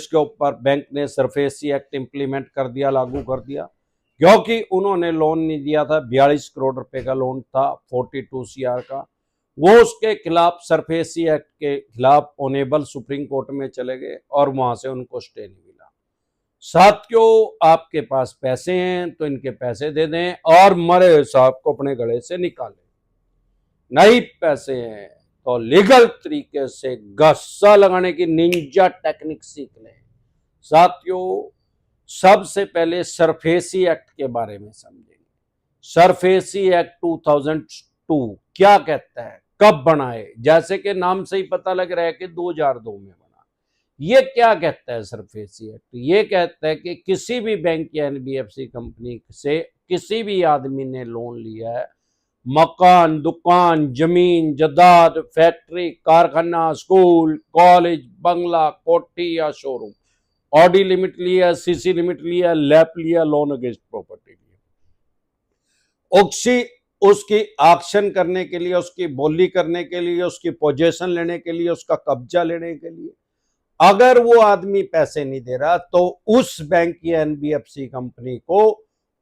इसके ऊपर बैंक ने सरफेसी एक्ट इंप्लीमेंट कर दिया, लागू कर दिया, क्योंकि उन्होंने लोन नहीं दिया था। 42 करोड़ रुपए का लोन था 42 CR का। वो उसके खिलाफ सरफेसी एक्ट के खिलाफ ऑनेबल सुप्रीम कोर्ट में चले गए और वहां से उनको स्टे नहीं मिला। साथियों, आपके पास पैसे हैं तो इनके पैसे दे दें और मरे साहब को अपने गले से निकालें। नहीं पैसे हैं तो लीगल तरीके से गस्सा लगाने की निंजा टेक्निक सीख लें। साथियों, सबसे पहले सरफेसी एक्ट के बारे में समझेंगे। सरफेसी एक्ट 2002 क्या कहता है, कब बनाए? जैसे कि नाम से ही पता लग रहा है कि 2002 में बना। ये क्या कहता है सरफेसी एक्ट? ये कहता है कि किसी भी बैंक या एनबीएफसी कंपनी से किसी भी आदमी ने लोन लिया है, मकान, दुकान, जमीन, जायदाद, फैक्ट्री, कारखाना, स्कूल, कॉलेज, बंगला, कोठी या शोरूम, ऑडी लिमिट लिया, सीसी लिमिट लिया, लैप लिया, लोन अगेंस्ट प्रॉपर्टी लिया, उसकी ऑक्शन करने के लिए, उसकी बोली करने के लिए, उसकी पोजीशन लेने के लिए, उसका कब्जा लेने के लिए अगर वो आदमी पैसे नहीं दे रहा तो उस बैंक या एनबीएफसी कंपनी को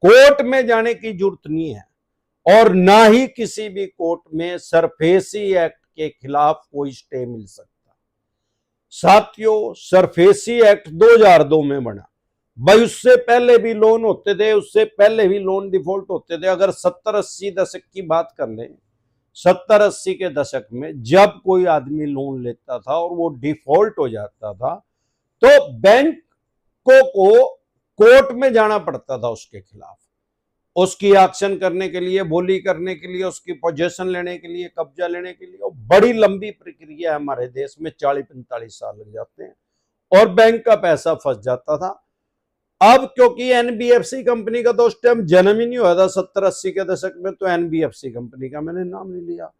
कोर्ट में जाने की जरूरत नहीं है और ना ही किसी भी कोर्ट में सरफेसी एक्ट के खिलाफ कोई स्टे मिल सकता। साथियों, सरफेसी एक्ट 2002 में बना। भाई उससे पहले भी लोन होते थे, उससे पहले भी लोन डिफॉल्ट होते थे। अगर 70-80 दशक की बात कर लें, 70-80 के दशक में जब कोई आदमी लोन लेता था और वो डिफॉल्ट हो जाता था तो बैंकों को कोर्ट में जाना पड़ता था उसके खिलाफ, उसकी ऑक्शन करने के लिए, बोली करने के लिए, उसकी पोजीशन लेने के लिए, कब्जा लेने के लिए। बड़ी लंबी प्रक्रिया है, हमारे देश में 40-45 साल लग जाते हैं और बैंक का पैसा फंस जाता था। अब क्योंकि एनबीएफसी कंपनी का तो उस टाइम जन्म ही नहीं हुआ था 70-80 के दशक में, तो एनबीएफसी कंपनी का मैंने नाम नहीं लिया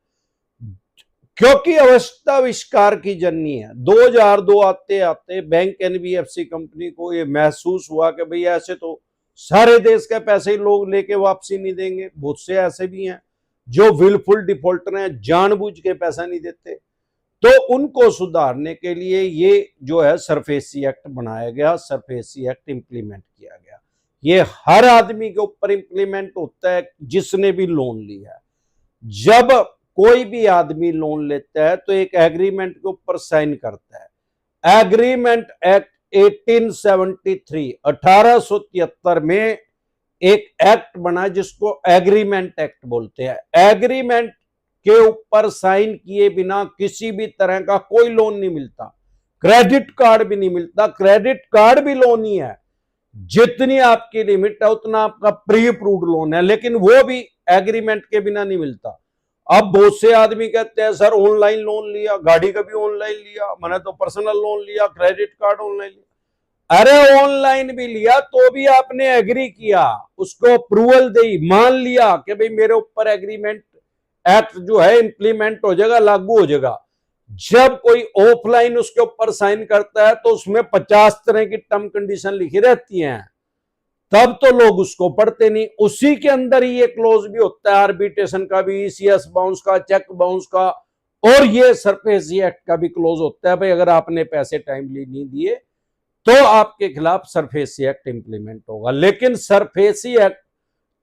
क्योंकि अवस्थाविष्कार की जननी है। 2002 आते आते बैंक एनबीएफसी कंपनी को ये महसूस हुआ कि भाई ऐसे तो सारे देश के पैसे लोग लेके वापसी नहीं देंगे। बहुत से ऐसे भी हैं जो विलफुल डिफॉल्टर हैं, जानबूझ के पैसा नहीं देते। तो उनको सुधारने के लिए ये जो है सरफेसी एक्ट बनाया गया, सरफेसी एक्ट इंप्लीमेंट किया गया। ये हर आदमी के ऊपर इंप्लीमेंट होता है जिसने भी लोन लिया है। जब कोई भी आदमी लोन लेता है तो एक एग्रीमेंट के ऊपर साइन करता है। एग्रीमेंट एक्ट 1873 में एक एक्ट बना जिसको एग्रीमेंट एक्ट बोलते हैं। एग्रीमेंट के ऊपर साइन किए बिना किसी भी तरह का कोई लोन नहीं मिलता, क्रेडिट कार्ड भी नहीं मिलता। क्रेडिट कार्ड भी लोन ही है, जितनी आपकी लिमिट है उतना आपका प्री अप्रूव्ड लोन है, लेकिन वो भी एग्रीमेंट के बिना नहीं मिलता। अब बहुत से आदमी कहते हैं सर ऑनलाइन लोन लिया, गाड़ी का भी ऑनलाइन लिया, मैंने तो पर्सनल लोन लिया, क्रेडिट कार्ड ऑनलाइन लिया। अरे ऑनलाइन भी लिया तो भी आपने एग्री किया, उसको अप्रूवल दी, मान लिया कि भाई मेरे ऊपर एग्रीमेंट एक्ट जो है इंप्लीमेंट हो जाएगा, लागू हो जाएगा। जब कोई ऑफलाइन उसके ऊपर साइन करता है तो उसमें 50 तरह की टर्म कंडीशन लिखी रहती हैं, तब तो लोग उसको पढ़ते नहीं। उसी के अंदर ही ये क्लोज भी होता है आर्बिट्रेशन का भी, ईसीएस बाउंस का, चेक बाउंस का, और ये सरफेसी एक्ट का भी क्लोज होता है। भाई अगर आपने पैसे टाइमली नहीं दिए तो आपके खिलाफ सरफेसी एक्ट इंप्लीमेंट होगा। लेकिन सरफेसी एक्ट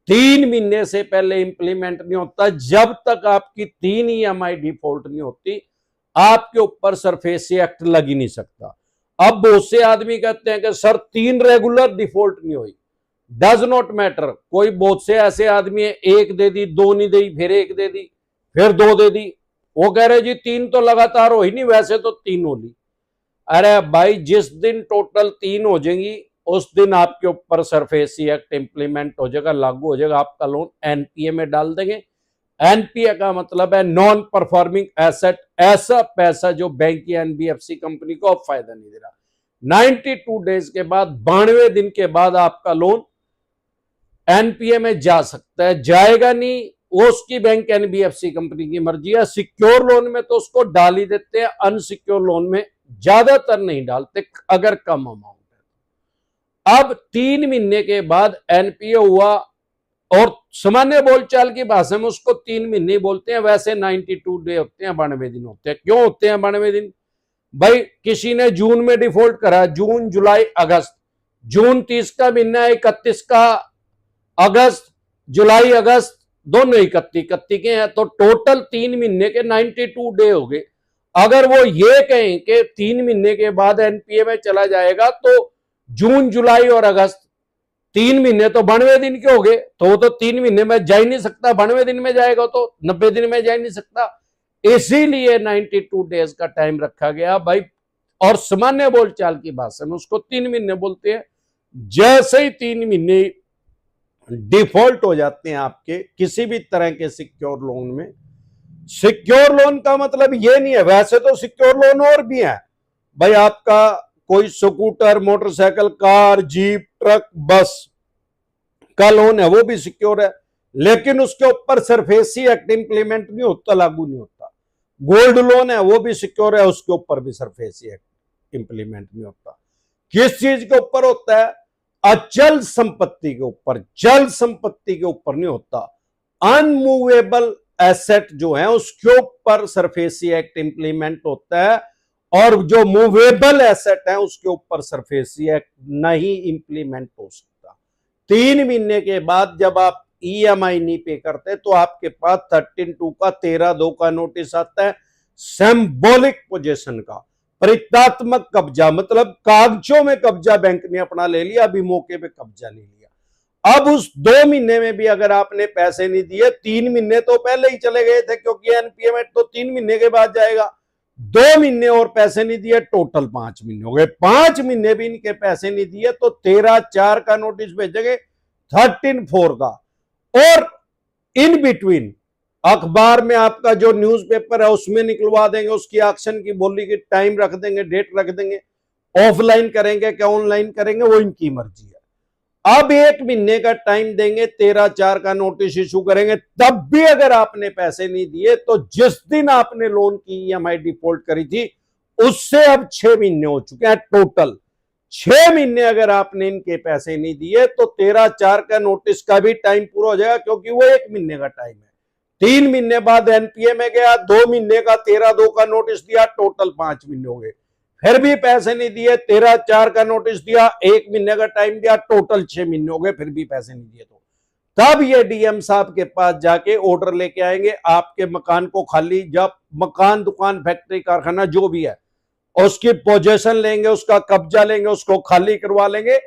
3 महीने से पहले इंप्लीमेंट नहीं होता। जब तक आपकी 3 EMI डिफॉल्ट नहीं होती आपके ऊपर सरफेसी एक्ट लग ही नहीं सकता। अब बहुत से आदमी कहते हैं कि सर 3 रेगुलर डिफॉल्ट नहीं हुई, डज नॉट मैटर। कोई बहुत से ऐसे आदमी है, 1 दे दी, 2 नहीं दी, फिर 1 दे दी, फिर 2 दे दी, वो कह रहे जी 3 तो लगातार हो ही नहीं, वैसे तो 3 हो ली। अरे भाई जिस दिन टोटल 3 हो जाएंगी उस दिन आपके ऊपर सरफेसी एक्ट इंप्लीमेंट हो जाएगा, लागू हो जाएगा, आपका लोन एनपीए में डाल देंगे। एनपीए का मतलब है नॉन परफॉर्मिंग एसेट, ऐसा पैसा जो बैंक या एनबीएफसी कंपनी को अब फायदा नहीं दे रहा। 92 डेज के बाद, 92 दिन के बाद आपका लोन एनपीए में जा सकता है। जाएगा नहीं वो उसकी बैंक एनबीएफसी कंपनी की मर्जी है। सिक्योर लोन में तो उसको डाल ही देते हैं, अनसिक्योर लोन में ज्यादातर नहीं डालते अगर कम अमाउंट है। अब 3 महीने के बाद एनपीए हुआ, और सामान्य बोलचाल की भाषा में उसको 3 महीने बोलते हैं, वैसे 92 डे होते हैं, 92 दिन होते हैं। क्यों होते हैं 92 दिन? भाई किसी ने जून में डिफॉल्ट करा, जून जुलाई अगस्त, जून 30 का महीना है, 31 का अगस्त, जुलाई अगस्त दोनों 31 के हैं, तो टोटल 3 महीने के 92 डे हो गए। अगर वो ये कहें कि 3 महीने के बाद एनपीए में चला जाएगा तो जून जुलाई और अगस्त 3 महीने तो 92 दिन के हो गए, तो वो तो 3 महीने में जा ही नहीं सकता, 92 दिन में जाएगा तो 90 दिन में जा ही नहीं सकता। इसीलिए 92 डेज का टाइम रखा गया भाई। और सामान्य बोलचाल की भाषा में उसको 3 महीने बोलते हैं। जैसे ही 3 महीने डिफॉल्ट हो जाते हैं आपके किसी भी तरह के सिक्योर लोन में, सिक्योर लोन का मतलब ये नहीं है, वैसे तो सिक्योर लोन और भी है भाई, आपका कोई scooter, motorcycle, car, jeep, truck, बस का लोन है वो भी सिक्योर है, लेकिन उसके ऊपर सरफेसी एक्ट इंप्लीमेंट नहीं होता, लागू नहीं होता। गोल्ड लोन है वो भी सिक्योर है, उसके ऊपर भी सरफेसी एक्ट इंप्लीमेंट नहीं होता। किस चीज के ऊपर होता है? अचल संपत्ति के ऊपर, चल संपत्ति के ऊपर नहीं होता। अनमूवेबल एसेट जो है उसके ऊपर सरफेसी एक्ट इंप्लीमेंट होता है, और जो मूवेबल एसेट है उसके ऊपर सरफेसी एक्ट नहीं इंप्लीमेंट हो सकता। 3 महीने के बाद जब आप ईएमआई नहीं पे करते तो आपके पास 13(2) का 13(2) का नोटिस आता है, सिंबॉलिक पोजीशन का, परित्यात्मक कब्जा, मतलब कागजों में कब्जा बैंक ने अपना ले लिया, अभी मौके पे कब्जा ले लिया। अब उस 2 महीने में भी अगर आपने पैसे नहीं दिए, 3 महीने तो पहले ही चले गए थे क्योंकि एनपीए में तो 3 महीने के बाद जाएगा, 2 महीने और पैसे नहीं दिए, टोटल 5 महीने हो गए। 5 महीने भी इनके पैसे नहीं दिए तो 13(4) का नोटिस भेजेंगे, 13(4) का, और इन बिटवीन अखबार में आपका जो न्यूज़पेपर है उसमें निकलवा देंगे, उसकी एक्शन की बोली की टाइम रख देंगे, डेट रख देंगे। ऑफलाइन करेंगे क्या ऑनलाइन करेंगे वो इनकी मर्जी है। अब 1 महीने का टाइम देंगे, 13(4) का नोटिस इशू करेंगे, तब भी अगर आपने पैसे नहीं दिए तो जिस दिन आपने लोन की ईएमआई डिफॉल्ट करी थी उससे अब 6 महीने हो चुके हैं टोटल। 6 महीने अगर आपने इनके पैसे नहीं दिए तो 13(4) का नोटिस का भी टाइम पूरा हो जाएगा, क्योंकि वो 1 महीने का टाइम है। 3 महीने बाद एनपीए में गया, 2 महीने का 13(2) का नोटिस दिया, टोटल 5 महीने हो गए, फिर भी पैसे नहीं दिए, 13(4) का नोटिस दिया, 1 महीने का टाइम दिया, टोटल 6 महीने हो गए, फिर भी पैसे नहीं दिए, तो तब ये डीएम साहब के पास जाके ऑर्डर लेके आएंगे, आपके मकान को खाली, जब मकान, दुकान, फैक्ट्री, कारखाना जो भी है उसकी पोजीशन लेंगे, उसका कब्जा लेंगे, उसको खाली करवा लेंगे,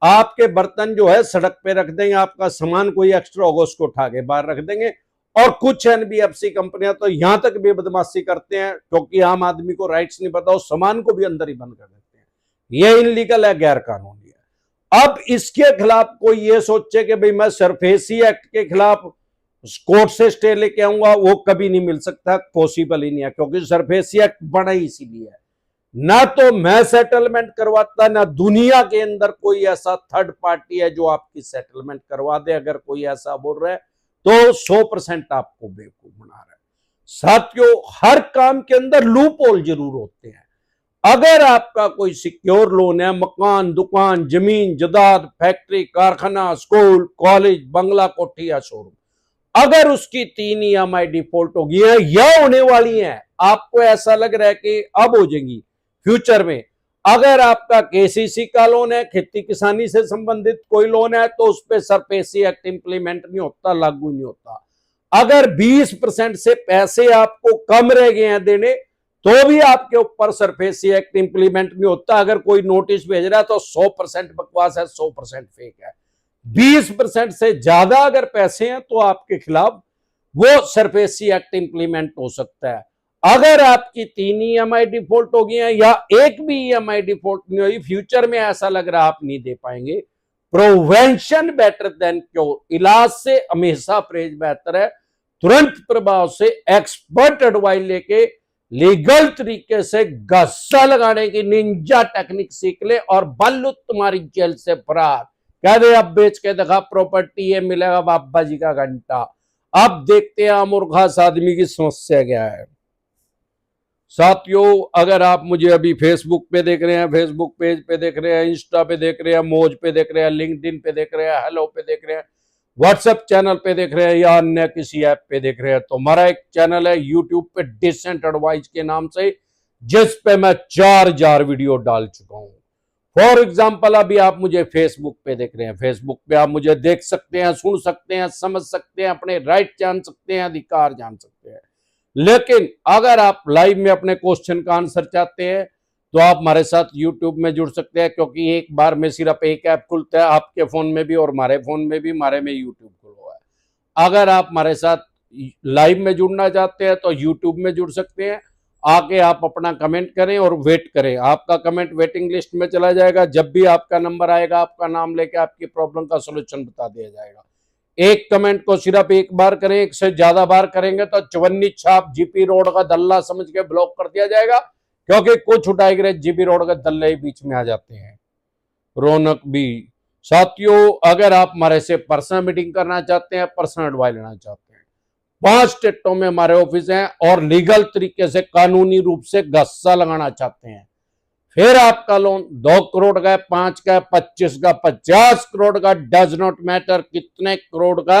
आपके बर्तन जो है सड़क पे रख देंगे, आपका सामान कोई एक्स्ट्रा होगा उसको उठा के बाहर रख देंगे। और कुछ एनबीएफसी कंपनियां तो यहां तक भी बदमाशी करते हैं, क्योंकि आम आदमी को राइट्स नहीं पता, उस सामान को भी अंदर ही बंद कर देते हैं। यह इनलीगल है, गैर कानूनी है। अब इसके खिलाफ कोई ये सोचे कि भाई मैं सरफेसी एक्ट के खिलाफ कोर्ट से स्टे लेके आऊंगा, वो कभी नहीं मिल सकता, पॉसिबल ही नहीं है, क्योंकि सरफेसी एक्ट बना ही इसीलिए है। ना तो मैं सेटलमेंट करवाता, ना दुनिया के अंदर कोई ऐसा थर्ड पार्टी है जो आपकी सेटलमेंट करवा दे। अगर कोई ऐसा बोल रहा है तो 100% आपको बेवकूफ बना रहा है। साथियों, हर काम के अंदर लूप होल जरूर होते हैं। अगर आपका कोई सिक्योर लोन है, मकान, दुकान, जमीन, जायदाद, फैक्ट्री, कारखाना, स्कूल, कॉलेज, बंगला, कोठी या शोरूम, अगर उसकी 3 ईएमआई डिफॉल्ट होगी है या होने वाली है, आपको ऐसा लग रहा है कि अब हो जाएंगी फ्यूचर में, अगर आपका केसीसी का लोन है, खेती किसानी से संबंधित कोई लोन है, तो उस पर सरफेसी एक्ट इंप्लीमेंट नहीं होता, लागू नहीं होता। अगर 20% से पैसे आपको कम रह गए हैं देने, तो भी आपके ऊपर सरफेसी एक्ट इंप्लीमेंट नहीं होता। अगर कोई नोटिस भेज रहा है तो 100% बकवास है, 100% फेक है। 20% से ज्यादा अगर पैसे हैं तो आपके खिलाफ वो सरफेसी एक्ट इंप्लीमेंट हो सकता है। अगर आपकी 3 ईएमआई डिफॉल्ट हो गई है या एक भी ईएमआई डिफॉल्ट नहीं हुई, फ्यूचर में ऐसा लग रहा है आप नहीं दे पाएंगे, प्रिवेंशन बेटर देन क्योर, इलाज से हमेशा परहेज बेहतर है। तुरंत प्रभाव से एक्सपर्ट एडवाइस लेके लीगल तरीके से गस्सा लगाने की निंजा टेक्निक सीख ले और बल्लू तुम्हारी जेल से फरार। कह दे अब बेच के दिखा प्रॉपर्टी, ये मिलेगा बाबा जी का घंटा। अब देखते हैं मूर्खास आदमी की समस्या क्या है। साथियों, अगर आप मुझे अभी फेसबुक पे देख रहे हैं, फेसबुक पेज पे देख रहे हैं, इंस्टा पे देख रहे हैं, मौज पे देख रहे हैं, लिंक्डइन पे देख रहे हैं, हेलो पे देख रहे हैं, व्हाट्सएप चैनल पे देख रहे हैं या अन्य किसी ऐप पे देख रहे हैं, तो हमारा एक चैनल है यूट्यूब पे डिसेंट एडवाइस के नाम से, जिस पे मैं 4,000 वीडियो डाल चुका हूं। फॉर एग्जाम्पल अभी आप मुझे फेसबुक पे देख रहे हैं, फेसबुक पे आप मुझे देख सकते हैं, सुन सकते हैं, समझ सकते हैं, अपने राइट जान सकते हैं, अधिकार जान सकते हैं। लेकिन अगर आप लाइव में अपने क्वेश्चन का आंसर चाहते हैं तो आप हमारे साथ यूट्यूब में जुड़ सकते हैं, क्योंकि एक बार में सिर्फ एक ऐप खुलता है, आपके फोन में भी और हमारे फोन में भी, हमारे में यूट्यूब खुला हुआ है। अगर आप हमारे साथ लाइव में जुड़ना चाहते हैं तो यूट्यूब में जुड़ सकते हैं। आके आप अपना कमेंट करें और वेट करें, आपका कमेंट वेटिंग लिस्ट में चला जाएगा। जब भी आपका नंबर आएगा, आपका नाम लेके आपकी प्रॉब्लम का सोल्यूशन बता दिया जाएगा। एक कमेंट को सिर्फ एक बार करें, एक से ज्यादा बार करेंगे तो चवन्नी छाप जीपी रोड का दल्ला समझ के ब्लॉक कर दिया जाएगा, क्योंकि कुछ उठाए गए जीपी रोड के दल्ले ही बीच में आ जाते हैं। रौनक भी साथियों, अगर आप हमारे से पर्सनल मीटिंग करना चाहते हैं, पर्सनल एडवाइस लेना चाहते हैं, 5 स्टेटों में हमारे ऑफिस हैं और लीगल तरीके से कानूनी रूप से गस्सा लगाना चाहते हैं, फिर आपका लोन 2 करोड़ का है, 5 का है, 25 का, 50 करोड़ का, डज नॉट मैटर कितने करोड़ का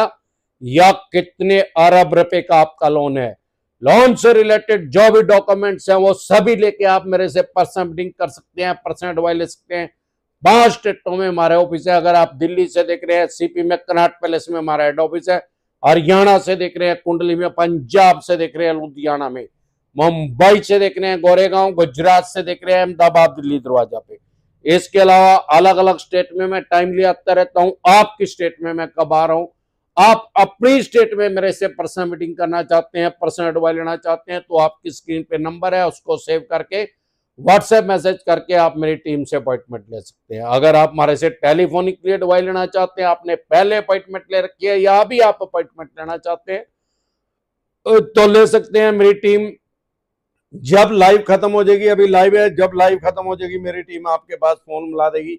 या कितने अरब रुपए का आपका लोन है, लोन से रिलेटेड जो भी डॉक्यूमेंट्स हैं वो सभी लेके आप मेरे से पर्सनल मीटिंग कर सकते हैं, पर्सनल एडवाइस ले सकते हैं। 5 स्टेटों में हमारे ऑफिस है। अगर आप दिल्ली से देख रहे हैं, सीपी में कनॉट पैलेस में हमारा हेड ऑफिस है, हरियाणा से देख रहे हैं कुंडली में, पंजाब से देख रहे हैं लुधियाना में, मुंबई से देख रहे हैं गोरेगांव, गुजरात से देख रहे हैं अहमदाबाद, दिल्ली दरवाजा पे। इसके अलावा अलग अलग स्टेट में मैं टाइमली आता रहता हूं। आपकी स्टेट में मैं कब आ रहा हूं, आप अपनी स्टेट में मेरे से पर्सनल मीटिंग करना चाहते हैं, पर्सनल एडवाइस लेना चाहते हैं, तो आपकी स्क्रीन पे नंबर है, उसको सेव करके व्हाट्सएप मैसेज करके आप मेरी टीम से अपॉइंटमेंट ले सकते हैं। अगर आप हमारे से टेलीफोनिकली एडवाइस लेना चाहते हैं, आपने पहले अपॉइंटमेंट ले रखी है या अभी आप अपॉइंटमेंट लेना चाहते हैं तो ले सकते हैं। मेरी टीम जब लाइव खत्म हो जाएगी, अभी लाइव है, जब लाइव खत्म हो जाएगी मेरी टीम आपके पास फोन मिला देगी,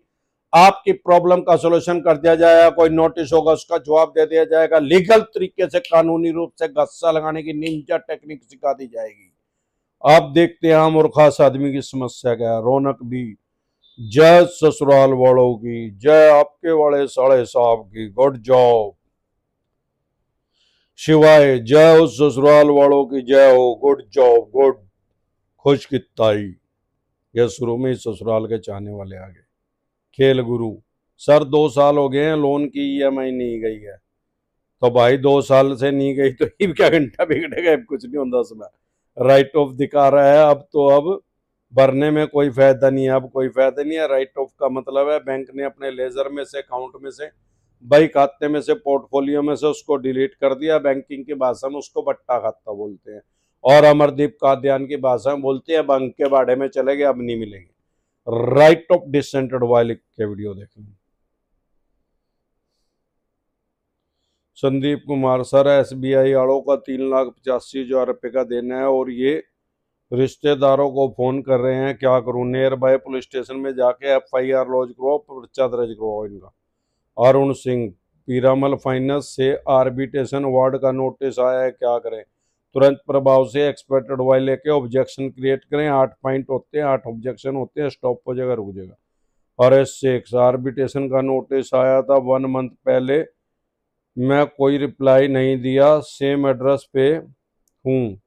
आपकी प्रॉब्लम का सॉल्यूशन कर दिया जाएगा, कोई नोटिस होगा उसका जवाब दे दिया जाएगा, लीगल तरीके से कानूनी रूप से गस्सा लगाने की निंजा टेक्निक सिखा दी जाएगी। आप देखते हैं आम और खास आदमी की समस्या क्या है। रौनक भी जय ससुराल वालों की जय, आपके वाले साढ़े साहब की गुड जॉब, शिवाय जय उस ससुराल वालों की जय हो, गुड जॉब गुड, खुश किताई। यह शुरू में ही ससुराल के चाहने वाले आ गए। खेल गुरु सर 2 साल हो गए हैं, लोन की ईएमआई नहीं गई है। तो भाई 2 साल से नहीं गई तो अब क्या घंटा बिगड़ेगा, अब कुछ नहीं होता उसमें, राइट ऑफ दिखा रहा है। अब तो अब भरने में कोई फायदा नहीं है, अब कोई फायदा नहीं है। राइट ऑफ का मतलब है बैंक ने अपने लेजर में से, अकाउंट में से, भाई खाते में से, पोर्टफोलियो में से उसको डिलीट कर दिया। बैंकिंग की भाषा में उसको बट्टा खाता बोलते हैं, और अमरदीप कादियान की भाषा में बोलते हैं बैंक के बाड़े में चले गए, अब नहीं मिलेंगे। राइट ऑफ डिसेंटेड वाले के वीडियो देखें। संदीप कुमार सर एसबीआई वालों का 3,85,000 रुपये का देना है और ये रिश्तेदारों को फोन कर रहे हैं, क्या करूं। नियर बाय पुलिस स्टेशन में जाके एफआईआर लॉन्च करवाओ, पर्चा दर्ज करवाओ इनका। अरुण सिंह पीरामल फाइनेंस से आर्बिट्रेशन अवार्ड का नोटिस आया है, क्या करें। तुरंत प्रभाव से एक्सपर्ट एडवाइस लेके ऑब्जेक्शन क्रिएट करें। 8 पॉइंट होते हैं, 8 ऑब्जेक्शन होते हैं, स्टॉप हो जाएगा, रुक जाएगा। और एस6 आर्बिट्रेशन का नोटिस आया था 1 मंथ पहले, मैं कोई रिप्लाई नहीं दिया, सेम एड्रेस पे हूँ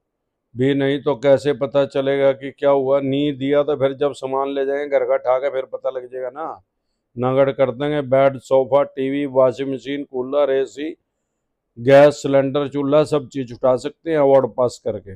भी नहीं तो कैसे पता चलेगा कि क्या हुआ। नहीं दिया तो फिर जब सामान ले जाएंगे घर का ठा के फिर पता लग जाएगा ना। नगद कर देंगे। Bed, sofa, TV, washing machine, cooler, AC, gas cylinder, चूल्हा सब चीज उठा सकते हैं अवार्ड पास करके।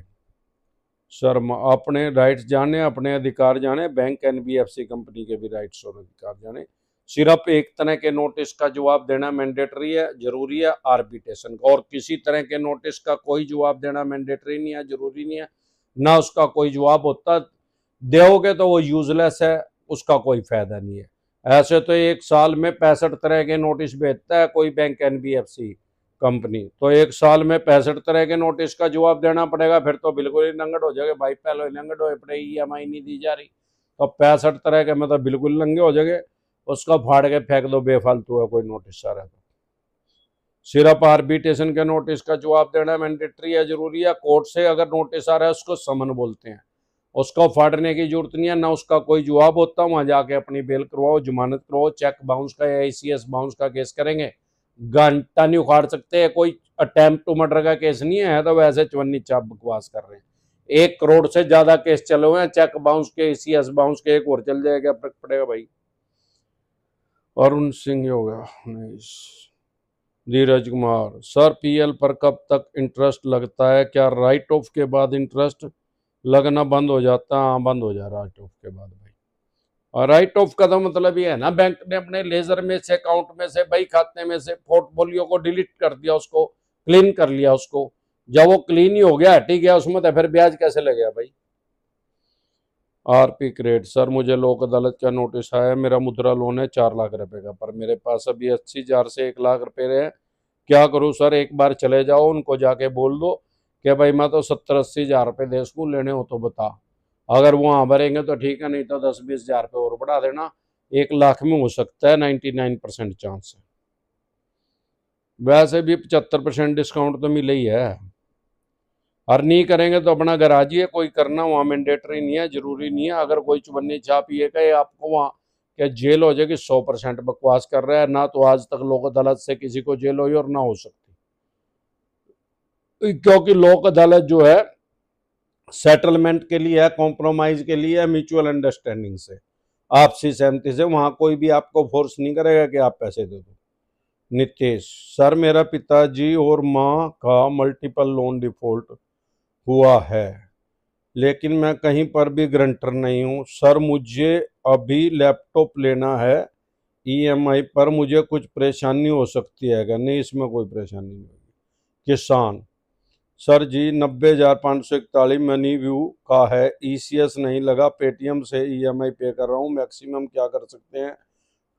सर अपने राइट्स जाने, अपने अधिकार जाने, बैंक एनबीएफसी कंपनी के भी राइट्स और अधिकार जाने। सिर्फ एक तरह के नोटिस का जवाब देना मैंडेटरी है, जरूरी है, आर्बिट्रेशन का। और किसी तरह के नोटिस का कोई जवाब देना मैंडेटरी नहीं है, जरूरी नहीं है, ना उसका कोई जवाब होता। दोगे तो वो यूजलेस है, उसका कोई फायदा नहीं है। ऐसे तो 1 साल में 65 तरह के नोटिस भेजता है कोई बैंक एनबीएफसी कंपनी, तो 1 साल में 65 तरह के नोटिस का जवाब देना पड़ेगा, फिर तो बिल्कुल ही नंगड़ हो जाएगा भाई। पहले नंगड़ हो पड़े, ईएमआई नहीं दी जा रही, तो 65 तरह के मतलब बिल्कुल नंगे हो जाएंगे। उसका फाड़ के फेंक दो, बेफालतू है कोई नोटिस आ रहा है तो। सिर्फ आर्बिट्रेशन के नोटिस का जवाब देना मैंडेटरी है, जरूरी है। कोर्ट से अगर नोटिस आ रहा है उसको समन बोलते हैं, उसको फाड़ने की जरूरत नहीं है, ना उसका कोई जवाब होता। वहां जाके अपनी बेल करवाओ, जमानत करवाओ, चेक बाउंस का या ACS बाउंस का केस करेंगे, घंटा नहीं उखाड़ सकते। कोई अटेम्प्ट टू मर्डर का केस नहीं है, तो वैसे चवन्नी चाप बकवास कर रहे हैं। 1 करोड़ से ज्यादा केस चले हुए हैं, चेक बाउंस के, ईसीएस बाउंस के, एक और चल जाएगा, फर्क पड़ेगा भाई। अरुण सिंह हो गया, धीरज कुमार, सर पीएल पर कब तक इंटरेस्ट लगता है, क्या राइट ऑफ के बाद इंटरेस्ट लगना बंद हो जाता है? हाँ, बंद हो जा रहा है राइट ऑफ के बाद भाई। और राइट ऑफ का तो मतलब ये है ना, बैंक ने अपने लेजर में से, अकाउंट में से, बही खाते में से पोर्टफोलियो को डिलीट कर दिया, उसको क्लीन कर लिया उसको। जब वो क्लीन ही हो गया, हट ही गया उसमें, तो फिर ब्याज कैसे लगेगा भाई? आरपी क्रेड, सर मुझे लोक अदालत का नोटिस आया, मेरा मुद्रा लोन है 4 लाख रुपए का, पर मेरे पास अभी 80,000 से 1 लाख रुपए रहे, क्या करूं सर? एक बार चले जाओ, उनको जाके बोल दो कि भाई मैं तो 70-80 हजार रुपए दे सकूं, लेने हो तो बता। अगर वो हाँ भरेंगे तो ठीक है, नहीं तो 10-20 हजार रुपये और बढ़ा देना, 1 लाख में हो सकता है 99% चांस है। वैसे भी 75% डिस्काउंट तो मिले ही है। और नहीं करेंगे तो अपना गराज ही है, कोई करना वहाँ मैंडेटरी नहीं है, जरूरी नहीं है। अगर कोई चुबन्नी छाप ये कहे आपको वहाँ क्या जेल हो जाएगी, 100% बकवास कर रहा है। ना तो आज तक लोक अदालत से किसी को जेल हुई और ना हो सकती, क्योंकि लोक अदालत जो है सेटलमेंट के लिए है, कॉम्प्रोमाइज के लिए है, म्यूचुअल अंडरस्टैंडिंग से, आपसी सहमति से। वहां कोई भी आपको फोर्स नहीं करेगा कि आप पैसे दे दो। नितेश, सर मेरा पिताजी और माँ का मल्टीपल लोन डिफॉल्ट हुआ है, लेकिन मैं कहीं पर भी गारंटर नहीं हूँ। सर मुझे अभी लैपटॉप लेना है ईएमआई पर, मुझे कुछ परेशानी हो सकती है क्या? नहीं, इसमें कोई परेशानी नहीं होगी। किसान, सर जी 90,541 मनी व्यू का है, ईसीएस नहीं लगा, पेटीएम से ईएमआई पे कर रहा हूँ, मैक्सिमम क्या कर सकते हैं?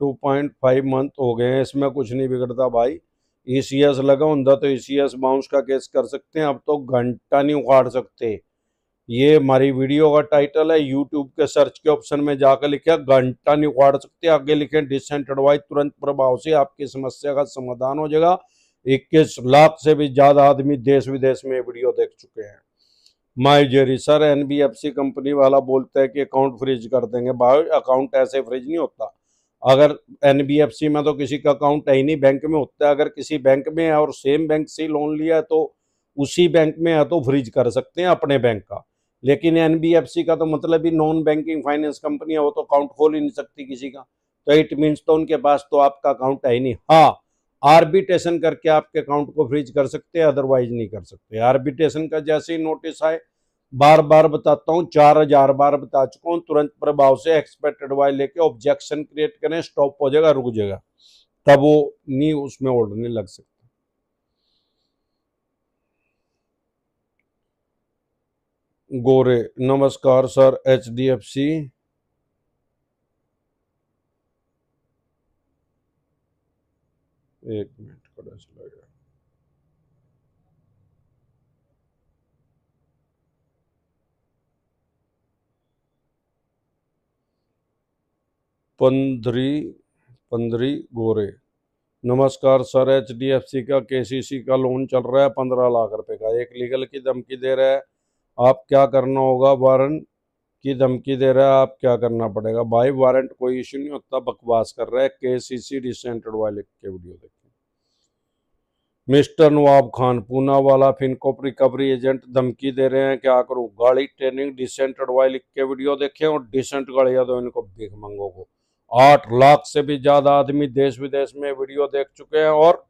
2.5 मंथ हो गए हैं, इसमें कुछ नहीं बिगड़ता भाई। ईसीएस लगा होता तो ईसीएस बाउंस का केस कर सकते हैं, अब तो घंटा नहीं उखाड़ सकते। ये हमारी वीडियो का टाइटल है, यूट्यूब के सर्च के ऑप्शन में जाकर लिखे घंटा नहीं उखाड़ सकते, आगे लिखे डिसेंट एडवाइस, तुरंत प्रभाव से आपकी समस्या का समाधान हो जाएगा। 21 लाख से भी ज्यादा आदमी देश विदेश में वीडियो देख चुके हैं। माई जेरी, सर एनबीएफसी कंपनी वाला बोलता है कि अकाउंट फ्रीज कर देंगे। भाई अकाउंट ऐसे फ्रीज नहीं होता। अगर एनबीएफसी में तो किसी का अकाउंट है ही नहीं, बैंक में होता है। अगर किसी बैंक में है और सेम बैंक से लोन लिया है तो उसी बैंक में है तो फ्रीज कर सकते हैं अपने बैंक का। लेकिन एनबीएफसी का तो मतलब ही नॉन बैंकिंग फाइनेंस कंपनी है, वो तो अकाउंट खोल ही नहीं सकती किसी का, तो इट मीन्स तो उनके पास तो आपका अकाउंट है ही नहीं। हाँ, आर्बिट्रेशन करके आपके अकाउंट को फ्रीज कर सकते हैं, अदरवाइज नहीं कर सकते। आर्बिट्रेशन का जैसे ही नोटिस आए, बार बार बताता हूँ, 4,000 बार बता चुका हूँ, तुरंत प्रभाव से एक्सपेक्टेड वाई लेके ऑब्जेक्शन क्रिएट करें, स्टॉप हो जाएगा, रुक जाएगा, तब वो नहीं उसमें ऑर्डर नहीं लग सकता। गोरे, नमस्कार सर, एचडीएफसी एक मिनट खड़ा चला गया। पंद्री गोरे, नमस्कार सर, एचडीएफसी का केसीसी का लोन चल रहा है 15 लाख रुपए का, एक लीगल की धमकी दे रहा है, आप क्या करना होगा? वारंट की धमकी दे रहा है, आप क्या करना पड़ेगा? भाई वारंट कोई इशू नहीं होता, बकवास कर रहा है। केसीसी रिसेंटेड वाले के वीडियो देखें। मिस्टर नवाब खान, पूना वाला फिनकोप रिकवरी एजेंट धमकी दे रहे हैं, क्या करूं? गाड़ी ट्रेनिंग डिसेंटेड वाले के वीडियो देखें और डिसेंट गाड़ियां दो इनको भीख मंगो को। 8 लाख से भी ज्यादा आदमी देश विदेश में वीडियो देख चुके हैं और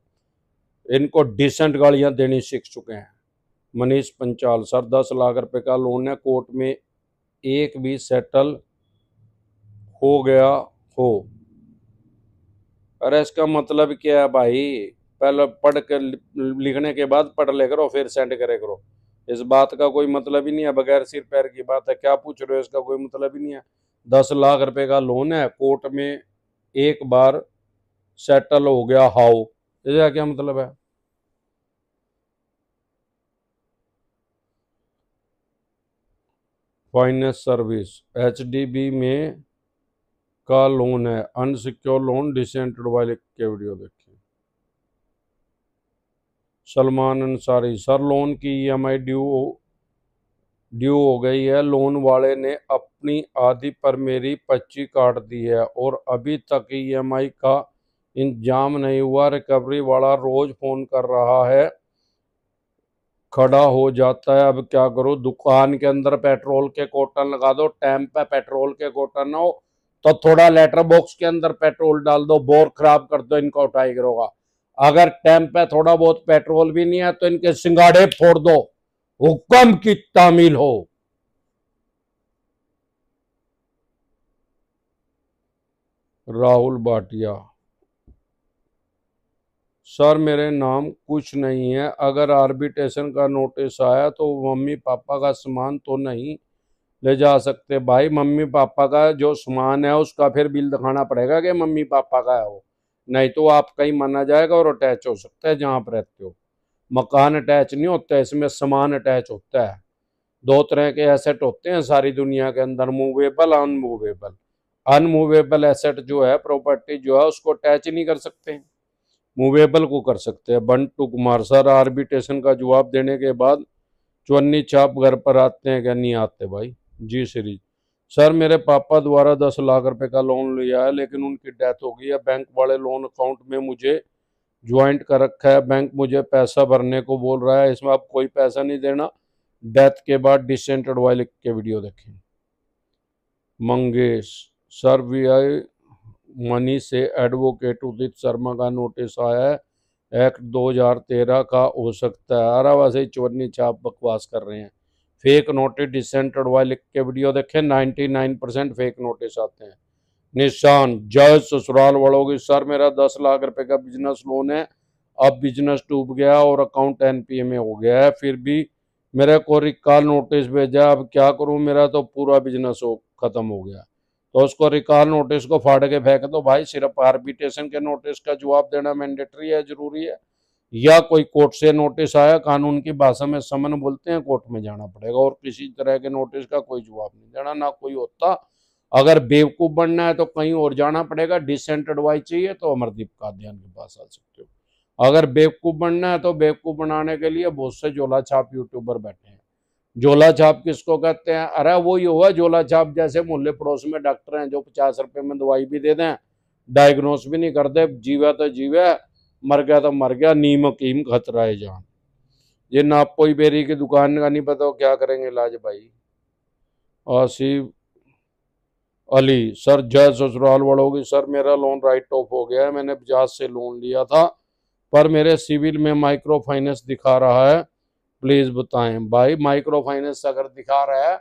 इनको डिसेंट गाड़ियां देनी सीख चुके हैं। मनीष पंचाल, सर 10 लाख रुपए का लोन है, कोर्ट में एक भी सेटल हो गया हो। अरे इसका मतलब क्या है भाई? पहले पढ़ कर लिखने के बाद पढ़ ले करो, फिर सेंड करे करो। इस बात का कोई मतलब ही नहीं है, बगैर सिर पैर की बात है, क्या पूछ रहे हो? इसका कोई मतलब ही नहीं है। 10 लाख रुपए का लोन है, कोर्ट में एक बार सेटल हो गया, हाउ? इसका क्या मतलब है? फाइनेंस सर्विस, एचडीबी में का लोन है, अनसिक्योर लोन, डिसेंटेड वाले के वीडियो देखिए। सलमान अंसारी, सर लोन की ईएमआई ड्यू हो गई है, लोन वाले ने अपनी आधी पर मेरी 25 काट दी है और अभी तक ईएमआई का इंतजाम नहीं हुआ। रिकवरी वाला रोज फोन कर रहा है, खड़ा हो जाता है। अब क्या करूं, दुकान के अंदर पेट्रोल के कोटन लगा दो, टैंक पे पेट्रोल के कोटन ना हो तो थोड़ा लेटर बॉक्स के अंदर पेट्रोल डाल दो, बोर खराब कर दो, इनका उठाई करोगा। अगर टैंक पे थोड़ा बहुत पेट्रोल भी नहीं है तो इनके सिंगाड़े फोड़ दो, हुक्म की तामील हो। राहुल भाटिया, सर मेरे नाम कुछ नहीं है, अगर आर्बिट्रेशन का नोटिस आया तो मम्मी पापा का सामान तो नहीं ले जा सकते? भाई मम्मी पापा का जो सामान है उसका फिर बिल दिखाना पड़ेगा कि मम्मी पापा का है वो, नहीं तो आपका ही माना जाएगा और अटैच हो सकता है जहां आप रहते हो। मकान अटैच नहीं होता है, इसमें सामान अटैच होता है। दो तरह के एसेट होते हैं सारी दुनिया के अंदर, मूवेबल, अनमूवेबल। अनमूवेबल एसेट जो है, प्रॉपर्टी जो है, उसको अटैच नहीं कर सकते, मूवेबल को कर सकते हैं। बंटू कुमार, सर आर्बिट्रेशन का जवाब देने के बाद चवन्नी छाप घर पर आते हैं क्या? नहीं आते भाई। जी श्री, सर मेरे पापा द्वारा 10 लाख रुपए का लोन लिया है लेकिन उनकी डेथ हो गई है, बैंक वाले लोन अकाउंट में मुझे ज्वाइंट कर रखा है, बैंक मुझे पैसा भरने को बोल रहा है, इसमें आप कोई पैसा नहीं देना, डेथ के बाद डिसेंट एडवाइस लिख के वीडियो देखें। मंगेश, सर वीआई मनी से एडवोकेट उदित शर्मा का नोटिस आया है, एक्ट 2013 का हो सकता है। अरे वैसे चवन्नी छाप बकवास कर रहे हैं, फेक नोटिस डिसेंट एडवाइस लिख के वीडियो देखें, 99% फेक नोटिस आते हैं। निशान, जय ससुराल वालों, सर मेरा 10 लाख रुपए का बिजनेस लोन है, अब बिजनेस डूब गया और अकाउंट एनपीए में हो गया है, फिर भी मेरे को रिकॉल नोटिस भेजा, अब क्या करूं, मेरा तो पूरा बिजनेस खत्म हो गया। तो उसको रिकॉल नोटिस को फाड़ के फेंक दो भाई। सिर्फ आर्बिट्रेशन के नोटिस का जवाब देना मैंडेटरी है, जरूरी है, या कोई कोर्ट से नोटिस आया, कानून की भाषा में समन बोलते हैं, कोर्ट में जाना पड़ेगा, और किसी तरह के नोटिस का कोई जवाब नहीं देना, ना कोई होता। अगर बेवकूफ बनना है तो कहीं और जाना पड़ेगा, डिसेंट एडवाइस चाहिए तो अमरदीप कादियान के पास आ सकते हो। अगर बेवकूफ बनना है तो बेवकूफ बनाने के लिए बहुत से झोला छाप यूट्यूबर बैठे हैं। झोला छाप किसको कहते हैं? अरे वो ही हुआ झोला छाप, जैसे मोहल्ले पड़ोस में डॉक्टर हैं जो 50 रुपए में दवाई भी दे दें, डायग्नोस भी नहीं करते, जीवा तो जीवा, मर गया तो मर गया, नीम हकीम खतरा है जान। ये नापोई बेरी की दुकान का नहीं पता क्या करेंगे इलाज भाई। आसिफ अली, सर जय ससुराल वालों की, सर मेरा लोन राइट ऑफ हो गया है, मैंने बजाज से लोन लिया था पर मेरे सिविल में माइक्रो फाइनेंस दिखा रहा है, प्लीज बताएं। भाई माइक्रो फाइनेंस अगर दिखा रहा है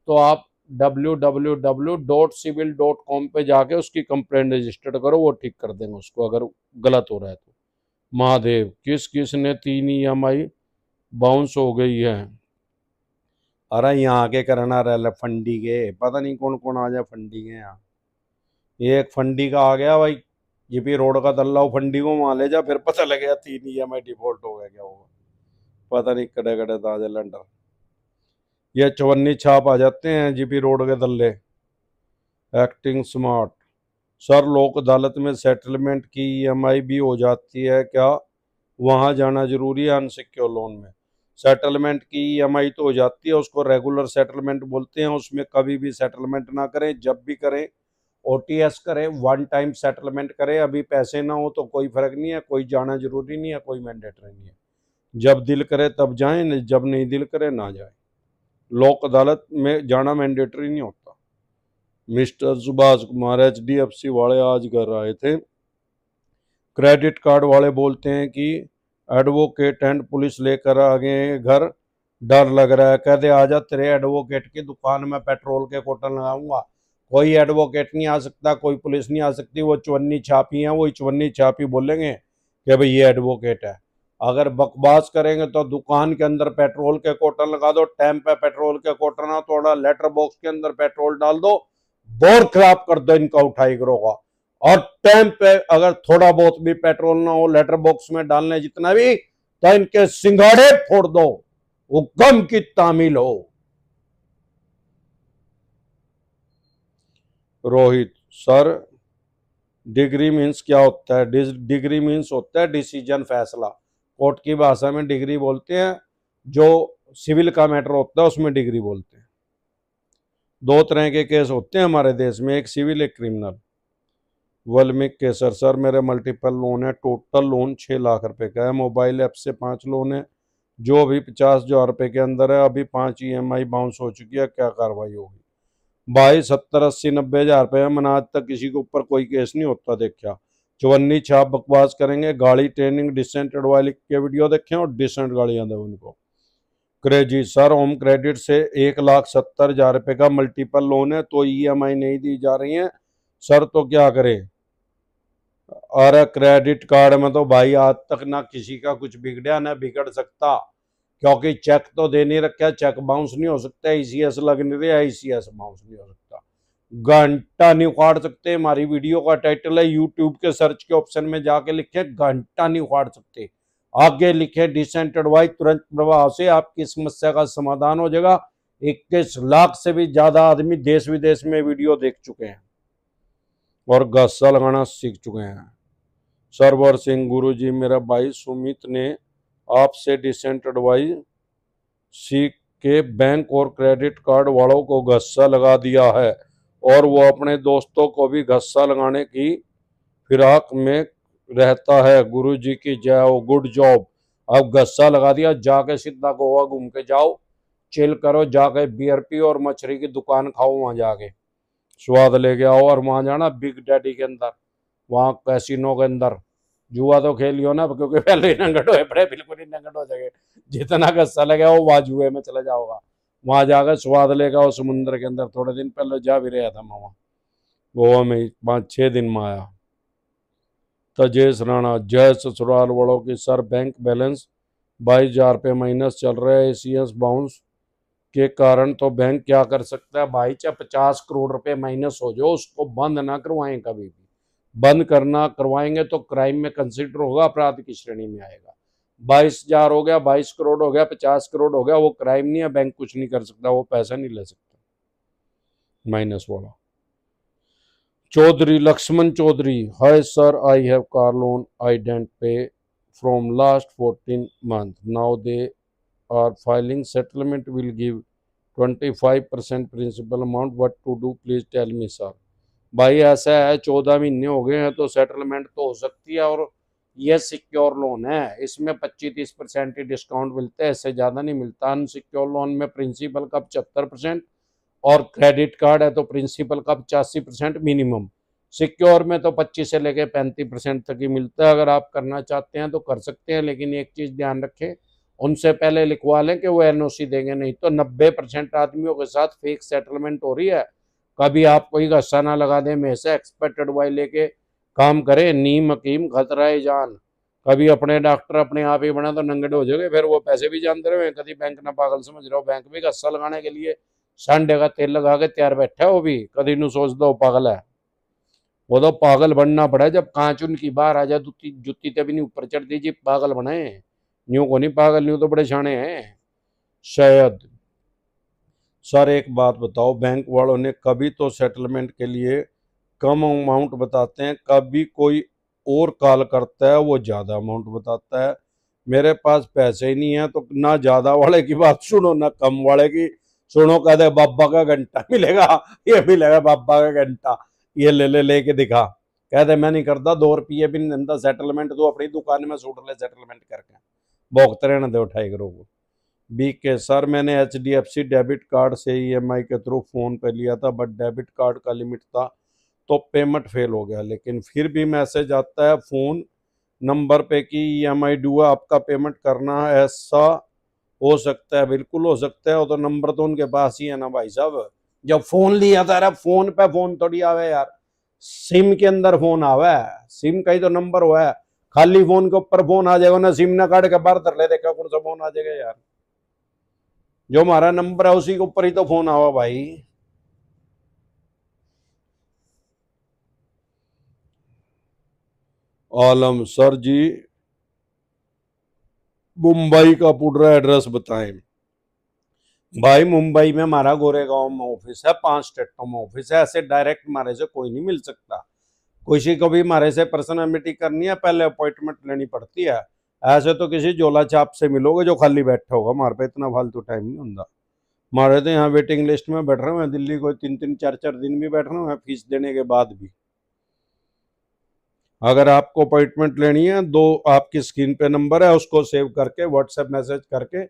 तो आप www.civil.com पे जाके उसकी कंप्लेंट रजिस्टर्ड करो, वो ठीक कर देंगे उसको अगर गलत हो रहा है तो। महादेव, किस किस ने 3 EMI बाउंस हो गई है? अरे यहाँ के करना रहा फंडी के, पता नहीं कौन कौन आ जाए फंडी के यहाँ। ये एक फंडी का आ गया भाई, जीपी रोड का दल्ला, फंडी को वहां ले जा, फिर पता लगेगा 3 EMI डिफॉल्ट हो गया क्या होगा, पता नहीं कड़े कड़े ताजे लंडर। ये चवन्नी छाप आ जाते हैं जीपी रोड के दल्ले। एक्टिंग स्मार्ट, सर लोक अदालत में सेटलमेंट की ईएमआई भी हो जाती है क्या? वहां जाना जरूरी है अनसिक्योर लोन में? सेटलमेंट की ईएमआई तो हो जाती है, उसको रेगुलर सेटलमेंट बोलते हैं, उसमें कभी भी सेटलमेंट ना करें, जब भी करें ओटीएस करें, वन टाइम सेटलमेंट करें, अभी पैसे ना हो तो कोई फर्क नहीं है, कोई जाना जरूरी नहीं है, कोई मैंडेटरी नहीं है, जब दिल करे तब जाएं, जब नहीं दिल करे ना जाए, लोक अदालत में जाना मैंडेटरी नहीं होता। मिस्टर सुभाष कुमार, एचडीएफसी वाले आज घर आए थे, क्रेडिट कार्ड वाले बोलते हैं कि एडवोकेट एंड पुलिस लेकर आ गए हैं घर, डर लग रहा है, कहते आजा तेरे एडवोकेट की दुकान में पेट्रोल के कोटन लगाऊंगा, कोई एडवोकेट नहीं आ सकता, कोई पुलिस नहीं आ सकती, वो चवन्नी छापी है, वही चवन्नी छापी बोलेंगे कि भाई ये एडवोकेट है। अगर बकवास करेंगे तो दुकान के अंदर पेट्रोल के कोटन लगा दो, टैंक पे पेट्रोल के कोटन ना, थोड़ा लेटर बॉक्स के अंदर पेट्रोल डाल दो, बोर खराब कर दो, इनका उठाई करोगा। और टाइम पे अगर थोड़ा बहुत भी पेट्रोल ना हो, लेटर बॉक्स में डालने जितना भी, तो इनके सिंगाड़े फोड़ दो, हुक्म की तामील हो। रोहित, सर डिग्री मीन्स क्या होता है? डिग्री मीन्स होता है डिसीजन, फैसला। कोर्ट की भाषा में डिग्री बोलते हैं, जो सिविल का मैटर होता है उसमें डिग्री बोलते हैं। 2 तरह के केस होते हैं हमारे देश में, एक सिविल एक क्रिमिनल। वाल्मीकि केसर, सर मेरे मल्टीपल लोन है, टोटल लोन 6 लाख रुपए का है, मोबाइल ऐप से 5 लोन है, जो भी 50,000 रुपये के अंदर है, अभी 5 EMI बाउंस हो चुकी है, क्या कार्रवाई होगी? भाई 70, 80, 90 हज़ार रुपये मैंने आज तक किसी के ऊपर कोई केस नहीं होता देखा। चवन्नी छाप बकवास करेंगे, गाड़ी ट्रेनिंग डिसेंट एडवाइस लिख के वीडियो देखें और डिसेंट गाड़ियां दें उनको। क्रेजी सर, होम क्रेडिट से 1,70,000 रुपये का मल्टीपल लोन है तो EMI नहीं दी जा रही है सर, तो क्या करें? अरे क्रेडिट कार्ड में तो भाई आज तक ना किसी का कुछ बिगड़ा ना बिगड़ सकता, क्योंकि चेक तो दे नहीं रखा, चेक बाउंस नहीं हो सकता, ICS लग नहीं रहा, ICS बाउंस नहीं हो सकता, घंटा नहीं उखाड़ सकते। हमारी वीडियो का टाइटल है, यूट्यूब के सर्च के ऑप्शन में जाके लिखे घंटा नहीं उखाड़ सकते, आगे लिखे डिसेंट एडवाइस, तुरंत प्रभाव से आपकी समस्या का समाधान हो जाएगा। 21 लाख से भी ज्यादा आदमी देश विदेश में वीडियो देख चुके हैं और गस्सा लगाना सीख चुके हैं। सरवर सिंह गुरु जी, मेरा भाई सुमित ने आपसे डिसेंट एडवाइस सीख के बैंक और क्रेडिट कार्ड वालों को गस्सा लगा दिया है और वो अपने दोस्तों को भी गस्सा लगाने की फिराक में रहता है। गुरु जी की जय हो, गुड जॉब। अब गस्सा लगा दिया, जाके सीधा गोवा घूम के जाओ, चिल करो, जाके बियर पियो और मछली की दुकान खाओ, वहां जाके स्वाद लेके आओ। और वहां जाना बिग डैडी के अंदर, वहां कैसीनो के अंदर जुआ तो खेलियो ना, क्योंकि पहले ही नंगट हो पड़े, बिल्कुल ही नंगट हो जाएंगे। जितना गस्सा लगे वो वहां जुए में चला जाओगा, वहां जाकर स्वाद लेगा। और समुद्र के अंदर थोड़े दिन पहले जा भी रहा था मैं वहां गोवा में, 5-6 दिन में आया। तजेश राणा, जय ससुराल वालों की सर, बैंक बैलेंस 22,000 रुपये माइनस चल रहा है, ACS बाउंस के कारण, तो बैंक क्या कर सकता है भाई? चाहे 50 करोड़ रुपए माइनस हो जाओ, उसको बंद ना करवाएं कभी भी। बंद करना करवाएंगे तो क्राइम में कंसिडर होगा, अपराध की श्रेणी में आएगा। 22,000 हो गया, 22 करोड़ हो गया, 50 करोड़ हो गया, वो क्राइम नहीं है, बैंक कुछ नहीं कर सकता, वो पैसा नहीं ले सकता माइनस वाला। Chaudhary Laxman Chaudhary, hi sir, I have car loan, I didn't pay from last 14 month, now they are filing settlement, will give 25% principal amount, what to do, please tell me sir. भाई ऐसा है, 14 महीने हो गए हैं तो सेटलमेंट तो हो सकती है, और ये सिक्योर लोन है, इसमें 25-30% ही डिस्काउंट मिलता है, इससे ज़्यादा नहीं मिलता। अनसिक्योर लोन में प्रिंसिपल का 75% और क्रेडिट कार्ड है तो प्रिंसिपल का 85% मिनिमम। सिक्योर में तो 25 से लेके 35% तक ही मिलता है। अगर आप करना चाहते हैं तो कर सकते हैं, लेकिन एक चीज़ ध्यान रखें, उनसे पहले लिखवा लें कि वो NOC देंगे, नहीं तो 90% आदमियों के साथ फेक सेटलमेंट हो रही है। कभी आप कोई गस्सा ना लगा दें, में से एक्सपर्ट एडवाइस लेके काम करें, नीम हकीम खतरा है जान। कभी अपने डॉक्टर अपने आप ही बना तो नंगड़े हो जाओगे, फिर वो पैसे भी जानते रहे। कभी बैंक ना पागल समझ रहे हो, बैंक भी गस्सा लगाने के लिए संडे का तेल लगा के तैयार बैठा है, वो भी कभी नू सोच दो पागल है। वो तो पागल बनना पड़ा जब कांच उनकी बाहर आ जाए, जुत्ती जुत्ती तभी नहीं ऊपर चढ़ दीजिए, पागल बनाए। न्यू को नहीं पागल, न्यू तो बड़े शाणे हैं शायद। सर एक बात बताओ, बैंक वालों ने कभी तो सेटलमेंट के लिए कम अमाउंट बताते हैं, कभी कोई और कॉल करता है वो ज़्यादा अमाउंट बताता है। मेरे पास पैसे ही नहीं है, तो ना ज़्यादा वाले की बात सुनो ना कम वाले की सुनो। कहते बाबा का घंटा मिलेगा, ये मिलेगा बाबा का घंटा, ये लेके दिखा। कहते मैं नहीं करता, 2 रुपये भी नहीं देता सेटलमेंट, तो अपनी दुकान में सूट ले सेटलमेंट करके, भोगते रहने दो 2.5 करोड़ को। BK सर, मैंने HDFC डेबिट कार्ड से EMI के थ्रू फ़ोन पे लिया था, बट डेबिट कार्ड का लिमिट था तो पेमेंट फेल हो गया, लेकिन फिर भी मैसेज आता है फ़ोन नंबर पे कि EMI ड्यू है, आपका पेमेंट करना है। ऐसा हो सकता है? बिल्कुल हो सकता है, वो तो नंबर तो उनके पास ही है ना भाई साहब। जब फ़ोन लिया था, फ़ोन पे फ़ोन थोड़ी आवे यार, सिम के अंदर फ़ोन आवे है, सिम का ही तो नंबर हुआ है। खाली फ़ोन के ऊपर फ़ोन आ जाएगा ना, सिम ना काट के बाहर धर ले, देखा कौन सा फ़ोन आ जाएगा यार। जो हमारा नंबर है उसी के ऊपर ही तो फोन आवा भाई। आलम सर जी, मुंबई का पूरा एड्रेस बताएं। भाई मुंबई में हमारा गोरेगांव में ऑफिस है, 5 स्टेटों में ऑफिस है, ऐसे डायरेक्ट हमारे से कोई नहीं मिल सकता। किसी को भी हमारे से पर्सनल मीटिंग करनी है, पहले अपॉइंटमेंट लेनी पड़ती है। ऐसे तो किसी झोला छाप से मिलोगे जो खाली बैठा होगा, हमारे पे इतना फालतू टाइम नहीं होता। हमारे तो यहाँ वेटिंग लिस्ट में बैठ रहे हैं, दिल्ली कोई 3-3 4-4 दिन भी बैठ रहे हैं फीस देने के बाद भी। अगर आपको अपॉइंटमेंट लेनी है, दो आपकी स्क्रीन पे नंबर है, उसको सेव करके व्हाट्सएप मैसेज करके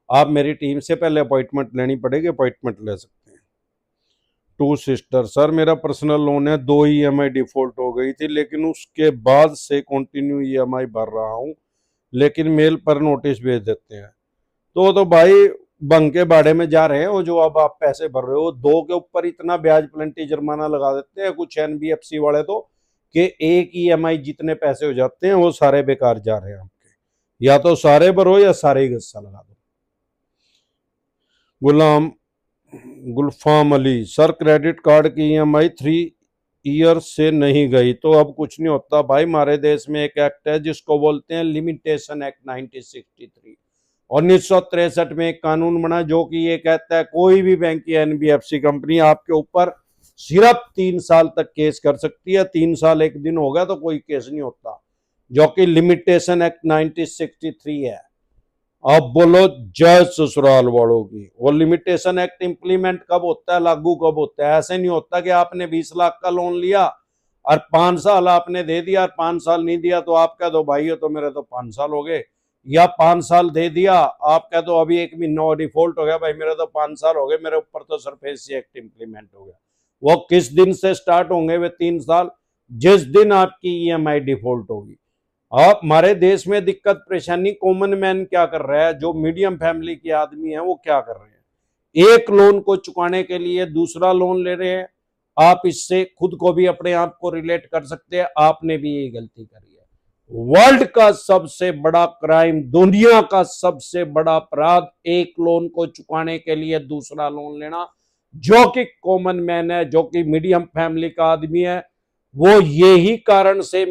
आप मेरी टीम से पहले अपॉइंटमेंट लेनी पड़ेगी, अपॉइंटमेंट ले सकते हैं। टू सिस्टर, सर मेरा पर्सनल लोन है, 2 ईएमआई डिफॉल्ट हो गई थी, लेकिन उसके बाद से कंटिन्यू ईएमआई भर रहा हूँ, लेकिन मेल पर नोटिस भेज देते हैं। तो भाई बंग के बाड़े में जा रहे हैं। वो जो अब आप पैसे भर रहे हो, 2 के ऊपर इतना ब्याज प्लेंटी जुर्माना लगा देते हैं कुछ एनबीएफसी वाले, तो कि एक ईएमआई जितने पैसे हो जाते हैं वो सारे बेकार जा रहे हैं आपके। या तो सारे भरो या सारे ही गस्सा लगा दो। गुलाम गुलफाम अली, सर क्रेडिट कार्ड की ईएमआई 3 ईयर से नहीं गई तो अब कुछ नहीं होता। भाई हमारे देश में एक एक्ट है जिसको बोलते हैं लिमिटेशन एक्ट 1963। 1963 में एक कानून बना जो कि ये कहता है कोई भी बैंक या एनबीएफसी कंपनी आपके ऊपर सिर्फ 3 साल तक केस कर सकती है। 3 साल 1 दिन हो गया तो कोई केस नहीं होता, जो कि लिमिटेशन एक्ट 1963 है। अब बोलो जय ससुराल वालों की। वो लिमिटेशन एक्ट इंप्लीमेंट कब होता है, लागू कब होता है? ऐसे नहीं होता कि आपने 20 लाख का लोन लिया और 5 साल आपने दे दिया और 5 साल नहीं दिया तो आप कह दो भाई ये तो मेरे तो 5 साल हो गए, या 5 साल दे दिया आप कह दो अभी 1 महीना डिफॉल्ट हो गया, भाई मेरे तो 5 साल हो गए, मेरे ऊपर तो सरफेसी एक्ट इंप्लीमेंट हो गया। वो किस दिन से स्टार्ट होंगे वे 3 साल? जिस दिन आपकी ईएमआई डिफॉल्ट होगी। अब हमारे देश में दिक्कत परेशानी कॉमन मैन क्या कर रहा है, जो मीडियम फैमिली के आदमी है वो क्या कर रहे हैं, एक लोन को चुकाने के लिए दूसरा लोन ले रहे हैं। आप इससे खुद को भी अपने आप को रिलेट कर सकते हैं, आपने भी यही गलती करी है। वर्ल्ड का सबसे बड़ा क्राइम, दुनिया का सबसे बड़ा अपराध, एक लोन को चुकाने के लिए दूसरा लोन लेना। जो कि कॉमन मैन है, जो कि मीडियम फैमिली का आदमी है, वो यही कारण से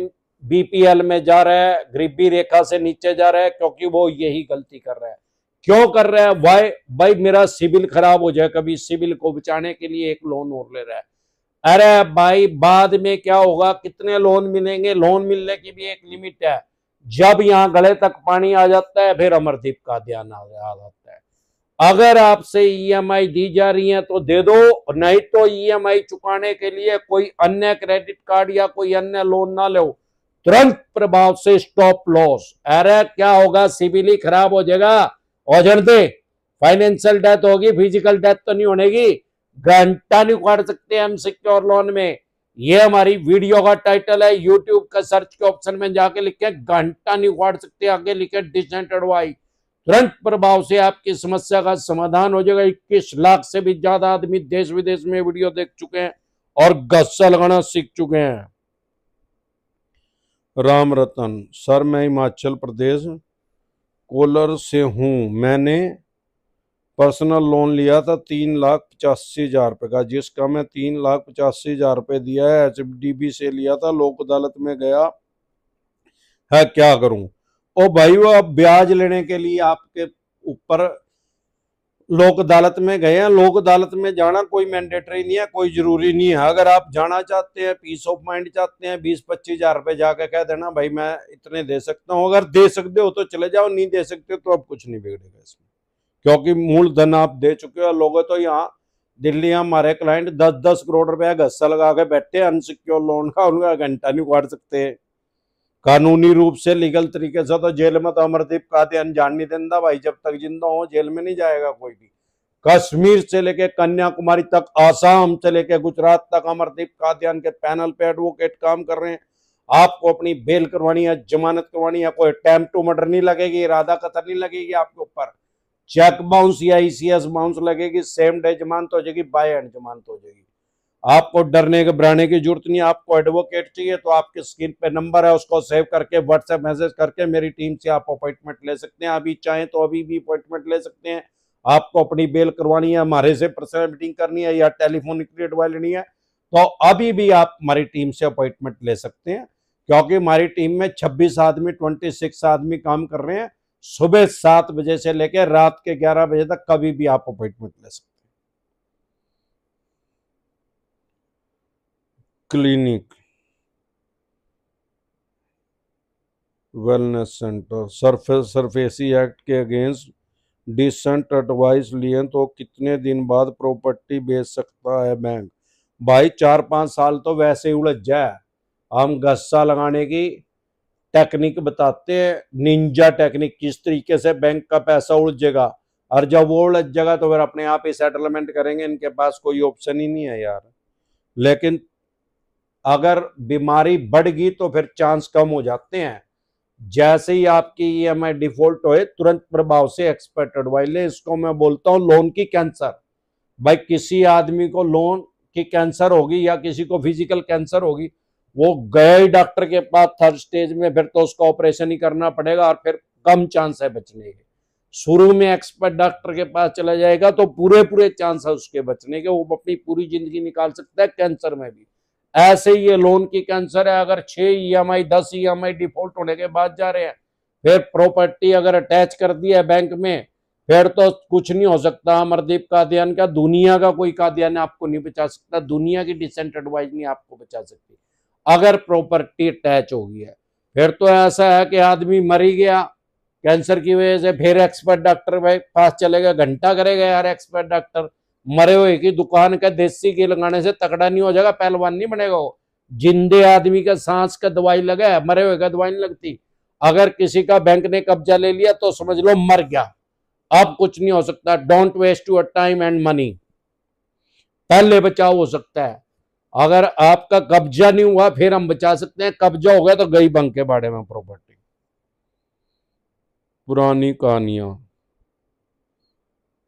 बीपीएल में जा रहा है, गरीबी रेखा से नीचे जा रहा है, क्योंकि वो यही गलती कर रहा है। क्यों कर रहा है? भाई मेरा सिविल खराब हो जाए, कभी सिविल को बचाने के लिए एक लोन और ले रहा है। अरे भाई बाद में क्या होगा, कितने लोन मिलेंगे? लोन मिलने की भी एक लिमिट है। जब यहां गले तक पानी आ जाता है फिर अमरदीप का ध्यान आ जाता है। अगर आपसे ईएमआई दी जा रही है तो दे दो, नहीं तो ईएमआई चुकाने के लिए कोई अन्य क्रेडिट कार्ड या कोई अन्य लोन ना लो, तुरंत प्रभाव से स्टॉप लॉस। अरे क्या होगा, सिविल ही खराब हो जाएगा। और जनते फाइनेंशियल डेथ होगी, फिजिकल डेथ तो नहीं होनेगी। घंटा नहीं उखाड़ सकते हम सिक्योर लोन में। ये हमारी वीडियो का टाइटल है, यूट्यूब का सर्च के ऑप्शन में जाके लिखे घंटा नहीं उखाड़ सकते, आगे लिखे डिसेंट एडवाइस। तुरंत प्रभाव से आपकी समस्या का समाधान हो जाएगा। 21 लाख से भी ज्यादा आदमी देश विदेश में वीडियो देख चुके हैं और गस्सा लगाना सीख चुके हैं। राम रतन, सर मैं हिमाचल प्रदेश कोलर से हूँ। मैंने पर्सनल लोन लिया था 3,85,000 रुपये का, जिसका मैं 3,85,000 रुपये दिया है। एचडीबी से लिया था, लोक अदालत में गया है, क्या करूं? ओ भाई वो अब ब्याज लेने के लिए आपके ऊपर लोक अदालत में गए हैं। लोक अदालत में जाना कोई मैंडेटरी नहीं है, कोई जरूरी नहीं है। अगर आप जाना चाहते हैं, पीस ऑफ माइंड चाहते हैं, 20-25 हजार रुपए जाकर कह देना भाई मैं इतने दे सकता हूं। अगर दे सकते हो तो चले जाओ, नहीं दे सकते तो अब कुछ नहीं बिगड़ेगा इसमें, क्योंकि मूल धन आप दे चुके हो। लोग तो यहाँ दिल्ली हमारे क्लाइंट 10-10 करोड़ रुपया गस्सा लगा के बैठे अनसिक्योर लोन का, उनका घंटा नहीं उखाड़ सकते कानूनी रूप से, लीगल तरीके से। तो जेल में तो अमरदीप का ध्यान जान नहीं देता भाई, जब तक जिंदा हो जेल में नहीं जाएगा कोई भी। कश्मीर से लेके कन्याकुमारी तक, आसाम से लेके गुजरात तक अमरदीप का ध्यान के पैनल पे एडवोकेट काम कर रहे हैं। आपको अपनी बेल करवानी है, जमानत करवानी है, कोई टाइम टू मर्डर नहीं लगेगी, इरादा कत्ल नहीं लगेगी आपके ऊपर, चेक बाउंस या ईसीएस बाउंस लगेगी, सेम डे जमानत हो जाएगी, बाय एंड जमानत हो जाएगी। आपको डरने घबराने की जरूरत नहीं। आपको एडवोकेट चाहिए तो आपके स्क्रीन पे नंबर है, उसको सेव करके व्हाट्सएप मैसेज करके मेरी टीम से आप अपॉइंटमेंट ले सकते हैं। अभी चाहें तो अभी भी अपॉइंटमेंट ले सकते हैं। आपको अपनी बेल करवानी है, हमारे से पर्सनल मीटिंग करनी है या टेलीफोनिक एडवाइस लेनी है, तो अभी भी आप हमारी टीम से अपॉइंटमेंट ले सकते हैं। क्योंकि हमारी टीम में 26 आदमी 26 आदमी काम कर रहे हैं। सुबह 7 बजे से लेकर रात के 11 बजे तक कभी भी आप अपॉइंटमेंट ले सकते हैं। Clinic wellness centre, SARFAESI act के अगेंस्ट डिसेंट एडवाइस लिए तो कितने दिन बाद प्रॉपर्टी बेच सकता है बैंक? भाई 4-5 साल तो वैसे ही उलझ जाए। हम गस्सा लगाने की टेक्निक बताते हैं, निंजा टेक्निक, किस तरीके से बैंक का पैसा उलझेगा, और जब वो उलझ जाएगा तो फिर अपने आप ही सेटलमेंट करेंगे, इनके पास कोई ऑप्शन ही नहीं है यार। लेकिन अगर बीमारी बढ़ गई तो फिर चांस कम हो जाते हैं। जैसे ही आपकी ईएमआई डिफॉल्ट होए तुरंत प्रभाव से एक्सपर्ट एडवाइस ले, इसको मैं बोलता हूं लोन की कैंसर। भाई किसी आदमी को लोन की कैंसर होगी या किसी को फिजिकल कैंसर होगी, वो गए ही डॉक्टर के पास थर्ड स्टेज में, फिर तो उसका ऑपरेशन ही करना पड़ेगा और फिर कम चांस है बचने के। शुरू में एक्सपर्ट डॉक्टर के पास चला जाएगा तो पूरे पूरे चांस है उसके बचने के, वो अपनी पूरी जिंदगी निकाल सकता है कैंसर में भी। ऐसे ही ये लोन की कैंसर है, अगर 6 EMI 10 EMI डिफॉल्ट होने के बाद जा रहे हैं, फिर प्रॉपर्टी अगर अटैच कर दी है बैंक में, फिर तो कुछ नहीं हो सकता। अमरदीप कादियान का, दुनिया का कोई कादियान आपको नहीं बचा सकता, दुनिया की डिसेंट एडवाइस नहीं आपको बचा सकती अगर प्रॉपर्टी अटैच हो गई है। फिर तो ऐसा है कि आदमी मर ही गया कैंसर की वजह से, फिर एक्सपर्ट डॉक्टर के पास चलेगा, घंटा करेगा यार एक्सपर्ट डॉक्टर। मरे हुए की दुकान का देसी घी लगाने से तकड़ा नहीं हो जाएगा, पहलवान नहीं बनेगा वो। जिंदे आदमी का सांस का दवाई लगा है, मरे हुए का दवाई नहीं लगती। अगर किसी का बैंक ने कब्जा ले लिया तो समझ लो मर गया, अब कुछ नहीं हो सकता। Don't waste your time and money, पहले बचाव हो सकता है। अगर आपका कब्जा नहीं हुआ फिर हम बचा सकते हैं, कब्जा हो गया तो गई बंक के बाड़े में प्रॉपर्टी। पुरानी कहानियां,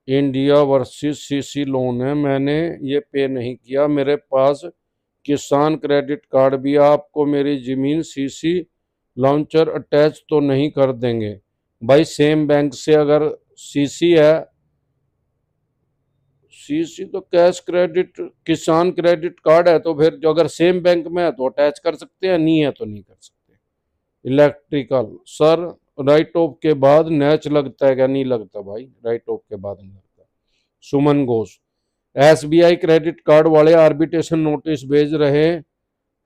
इंडिया वर्सेस सीसी लोन है, मैंने ये पे नहीं किया, मेरे पास किसान क्रेडिट कार्ड भी है, आपको मेरी जमीन सीसी लॉन्चर अटैच तो नहीं कर देंगे? भाई सेम बैंक से अगर सीसी है, सीसी तो कैश क्रेडिट, किसान क्रेडिट कार्ड है, तो फिर जो अगर सेम बैंक में है तो अटैच कर सकते हैं, नहीं है तो नहीं कर सकते। इलेक्ट्रिकल सर, राइट ऑफ के बाद नैच लगता है क्या? नहीं लगता भाई, राइट ऑफ के बाद नहीं लगता। सुमन घोष, एसबीआई क्रेडिट कार्ड वाले आर्बिट्रेशन नोटिस भेज रहे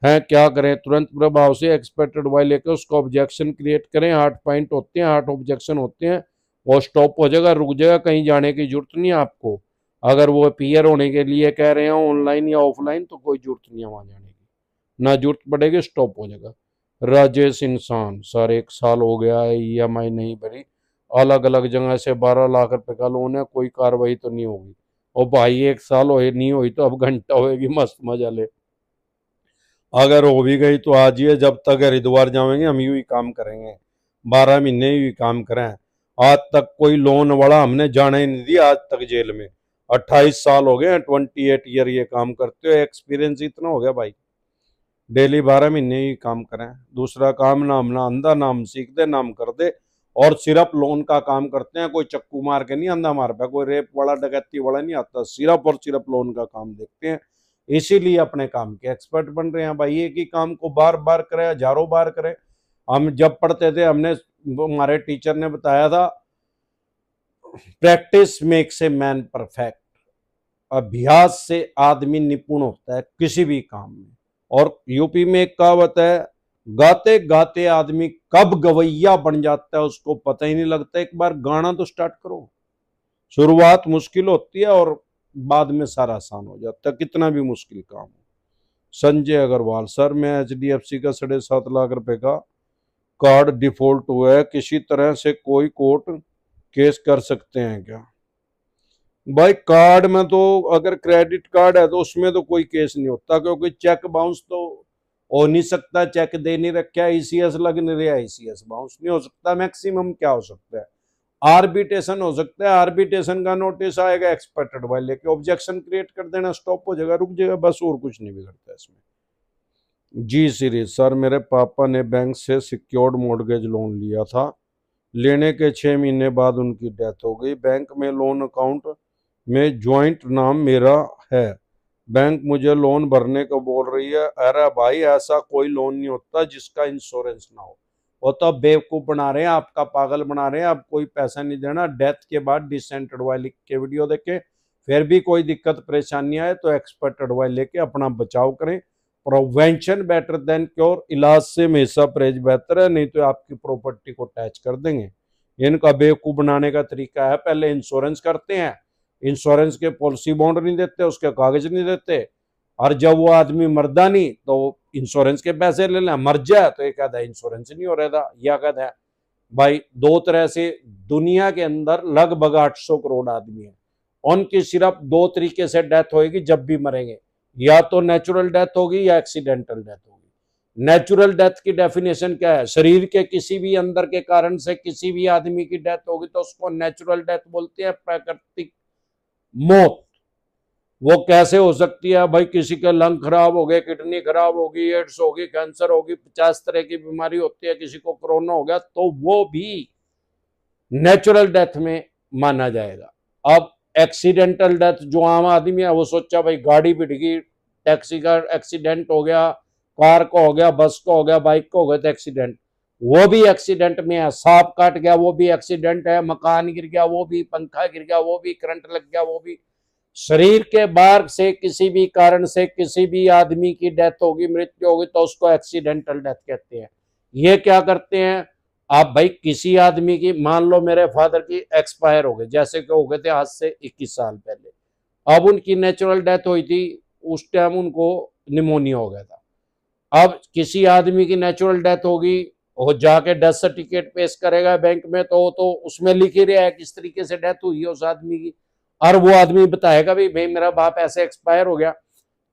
हैं, क्या करें? तुरंत प्रभाव से एक्सपर्ट एडवाइस लेकर उसको ऑब्जेक्शन क्रिएट करें। 8 पॉइंट होते हैं, 8 ऑब्जेक्शन होते हैं, वो स्टॉप हो जाएगा, रुक जाएगा, कहीं जाने की जरूरत नहीं है आपको। अगर वो अपीयर होने के लिए कह रहे हैं ऑनलाइन या ऑफलाइन तो कोई जरूरत नहीं है वहां जाने की, ना जरूरत पड़ेगी, स्टॉप हो जाएगा। राजेश इंसान, सर 1 साल हो गया है, ईएमआई नहीं भरी, अलग अलग जगह से 12 लाख रुपए का लोन है, कोई कार्रवाई तो नहीं होगी? और भाई 1 साल हो नहीं हुई तो अब घंटा होएगी, मस्त मजा ले। अगर हो भी गई तो आज ही, जब तक हरिद्वार जाएंगे हम यूं ही काम करेंगे, 12 महीने ही काम करें। आज तक कोई लोन वाला हमने जाने ही नहीं दिया, आज तक जेल में। 28 साल हो गए, 28 ईयर ये काम करते हो, एक्सपीरियंस इतना हो गया भाई। डेली 12 महीने ही काम करें, दूसरा काम ना हम ना अंधा, ना हम सीख दे ना हम कर दे, और सिर्फ लोन का काम करते हैं। कोई चक्कू मार के नहीं अंधा मार पाया, कोई रेप वाला डकैती वाला नहीं आता, सिर्फ और सिर्फ लोन का काम देखते हैं, इसीलिए अपने काम के एक्सपर्ट बन रहे हैं भाई। एक ही काम को बार बार करें, हजारों बार करें। हम जब पढ़ते थे, हमने, हमारे टीचर ने बताया था, practice makes a man perfect, अभ्यास से आदमी निपुण होता है किसी भी काम में। और यूपी में एक कहावत है, गाते गाते आदमी कब गवैया बन जाता है उसको पता ही नहीं लगता। एक बार गाना तो स्टार्ट करो, शुरुआत मुश्किल होती है और बाद में सारा आसान हो जाता है, कितना भी मुश्किल काम हो। संजय अग्रवाल, सर मैं एचडीएफसी का 7.5 लाख रुपए का कार्ड डिफॉल्ट हुआ है, किसी तरह से कोई कोर्ट केस कर सकते हैं क्या? भाई कार्ड में तो, अगर क्रेडिट कार्ड है तो उसमें तो कोई केस नहीं होता, क्योंकि चेक बाउंस तो हो नहीं सकता, चेक दे नहीं रखा, ईसीएस लग नहीं रहा, ईसीएस बाउंस नहीं हो सकता। मैक्सिमम क्या हो सकता है, आर्बिट्रेशन हो सकता है, आर्बिट्रेशन का नोटिस आएगा, एक्सपर्ट एडवाइस लेके ऑब्जेक्शन क्रिएट कर देना, स्टॉप हो जाएगा, रुक जाएगा, बस और कुछ नहीं बिगड़ता इसमें। जी सीरीज, सर मेरे पापा ने बैंक से सिक्योर्ड मॉर्गेज लोन लिया था, लेने के 6 महीने बाद उनकी डेथ हो गई। बैंक में लोन अकाउंट में ज्वाइंट नाम मेरा है, बैंक मुझे लोन भरने को बोल रही है। अरे भाई ऐसा कोई लोन नहीं होता जिसका इंश्योरेंस ना हो, वो तो बेवकूफ बना रहे हैं, आपका पागल बना रहे हैं। आप कोई पैसा नहीं देना, डेथ के बाद डिसेंट एडवाइस लिख के वीडियो देखें, फिर भी कोई दिक्कत परेशानी आए तो एक्सपर्ट एडवाइस लेके अपना बचाव करें। प्रोवेंशन बेटर देन क्योर, इलाज से हमेशा परहेज बेहतर है, नहीं तो आपकी प्रॉपर्टी को टैच कर देंगे। इनका बेवकूफ बनाने का तरीका है, पहले इंश्योरेंस करते हैं, इंश्योरेंस के पॉलिसी बॉन्ड नहीं देते, उसके कागज नहीं देते, और जब वो आदमी मरदा नहीं तो इंश्योरेंस के पैसे ले लें, मर जाए तो ये कहता है इंश्योरेंस नहीं हो रहा था, या कहता है भाई दो तरह से दुनिया के अंदर लगभग 800 करोड़ आदमी है, उनकी सिर्फ दो तरीके से डेथ होगी जब भी मरेंगे, या तो नेचुरल डेथ होगी या एक्सीडेंटल डेथ होगी। नेचुरल डेथ की डेफिनेशन क्या है? शरीर के किसी भी अंदर के कारण से किसी भी आदमी की डेथ होगी तो उसको नेचुरल डेथ बोलते हैं, प्राकृतिक मौत। वो कैसे हो सकती है भाई? किसी के लंग खराब हो गए, किडनी खराब होगी, एड्स होगी, कैंसर होगी, 50 तरह की बीमारी होती है, किसी को कोरोना हो गया, तो वो भी नेचुरल डेथ में माना जाएगा। अब एक्सीडेंटल डेथ जो आम आदमी है वो सोचा भाई गाड़ी पिट गई, टैक्सी का एक्सीडेंट हो गया, कार का हो गया, बस का हो गया, बाइक का हो गया तो एक्सीडेंट, वो भी एक्सीडेंट में है। सांप काट गया वो भी एक्सीडेंट है, मकान गिर गया वो भी, पंखा गिर गया वो भी, करंट लग गया वो भी। शरीर के बाहर से किसी भी कारण से किसी भी आदमी की डेथ होगी, मृत्यु होगी, तो उसको एक्सीडेंटल डेथ कहते हैं। ये क्या करते हैं? आप भाई किसी आदमी की, मान लो मेरे फादर की एक्सपायर हो गए, जैसे कि हो गए थे आज से 21 साल पहले, अब उनकी नेचुरल डेथ हुई थी, उस टाइम उनको निमोनिया हो गया था। अब किसी आदमी की नेचुरल डेथ होगी, वो जाके डेथ सर्टिफिकेट पेश करेगा बैंक में, तो उसमें लिख ही रहा है किस तरीके से डेथ हुई है उस आदमी की, और वो आदमी बताएगा भाई मेरा बाप ऐसे एक्सपायर हो गया,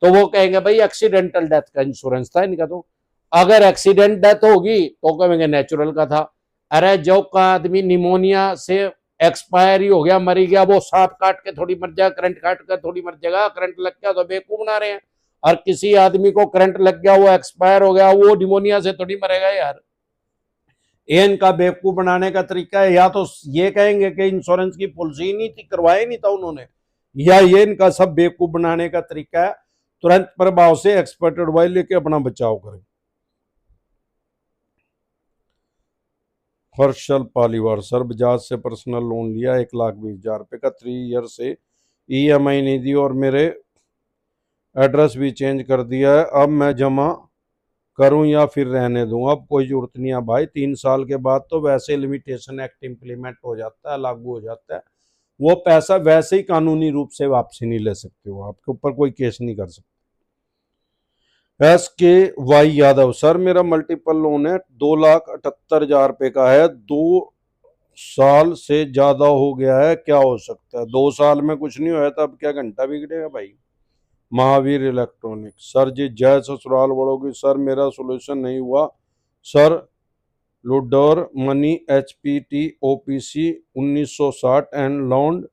तो वो कहेंगे भाई एक्सीडेंटल डेथ का इंश्योरेंस था इनका। तो अगर एक्सीडेंट डेथ होगी तो कहेंगे नेचुरल का था। अरे जो का आदमी निमोनिया से एक्सपायर ही हो गया, मरी गया, वो सांप काट के थोड़ी मर जाएगा, करंट काट कर थोड़ी मर जाएगा, करंट लग गया तो बेवकूफ बना रहे हैं। और किसी आदमी को करंट लग गया, वो एक्सपायर हो गया, वो निमोनिया से थोड़ी मरेगा यार। ये इनका बेवकूफ बनाने का तरीका है। या तो ये कहेंगे कि इंश्योरेंस की पॉलिसी नहीं थी, करवाई नहीं था उन्होंने, या ये इनका सब बेवकूफ बनाने का तरीका है। तुरंत प्रभाव से एक्सपर्ट एडवाइस लेके अपना बचाव करें। हर्षल पालीवाल, सर बजाज से पर्सनल लोन लिया 1,20,000 रुपए का, 3 ईयर से ईएमआई नहीं दी और मेरे एड्रेस भी चेंज कर दिया है, अब मैं जमा करूं या फिर रहने दूं? अब कोई जरूरत नहीं है भाई, 3 साल के बाद तो वैसे लिमिटेशन एक्ट इम्प्लीमेंट हो जाता है, लागू हो जाता है, वो पैसा वैसे ही कानूनी रूप से वापसी नहीं ले सकते हो, आपके ऊपर कोई केस नहीं कर सकते। SKY यादव, सर मेरा मल्टीपल लोन है, 2,78,000 रुपए का है, 2 साल से ज्यादा हो गया है, क्या हो सकता है? 2 साल में कुछ नहीं होया, तब क्या घंटा बिगड़ेगा भाई? महावीर इलेक्ट्रॉनिक, सर जी जय ससुराल बड़ों की, सर मेरा सोल्यूशन नहीं हुआ सर, लुडोर money HPT OPC 1960 and land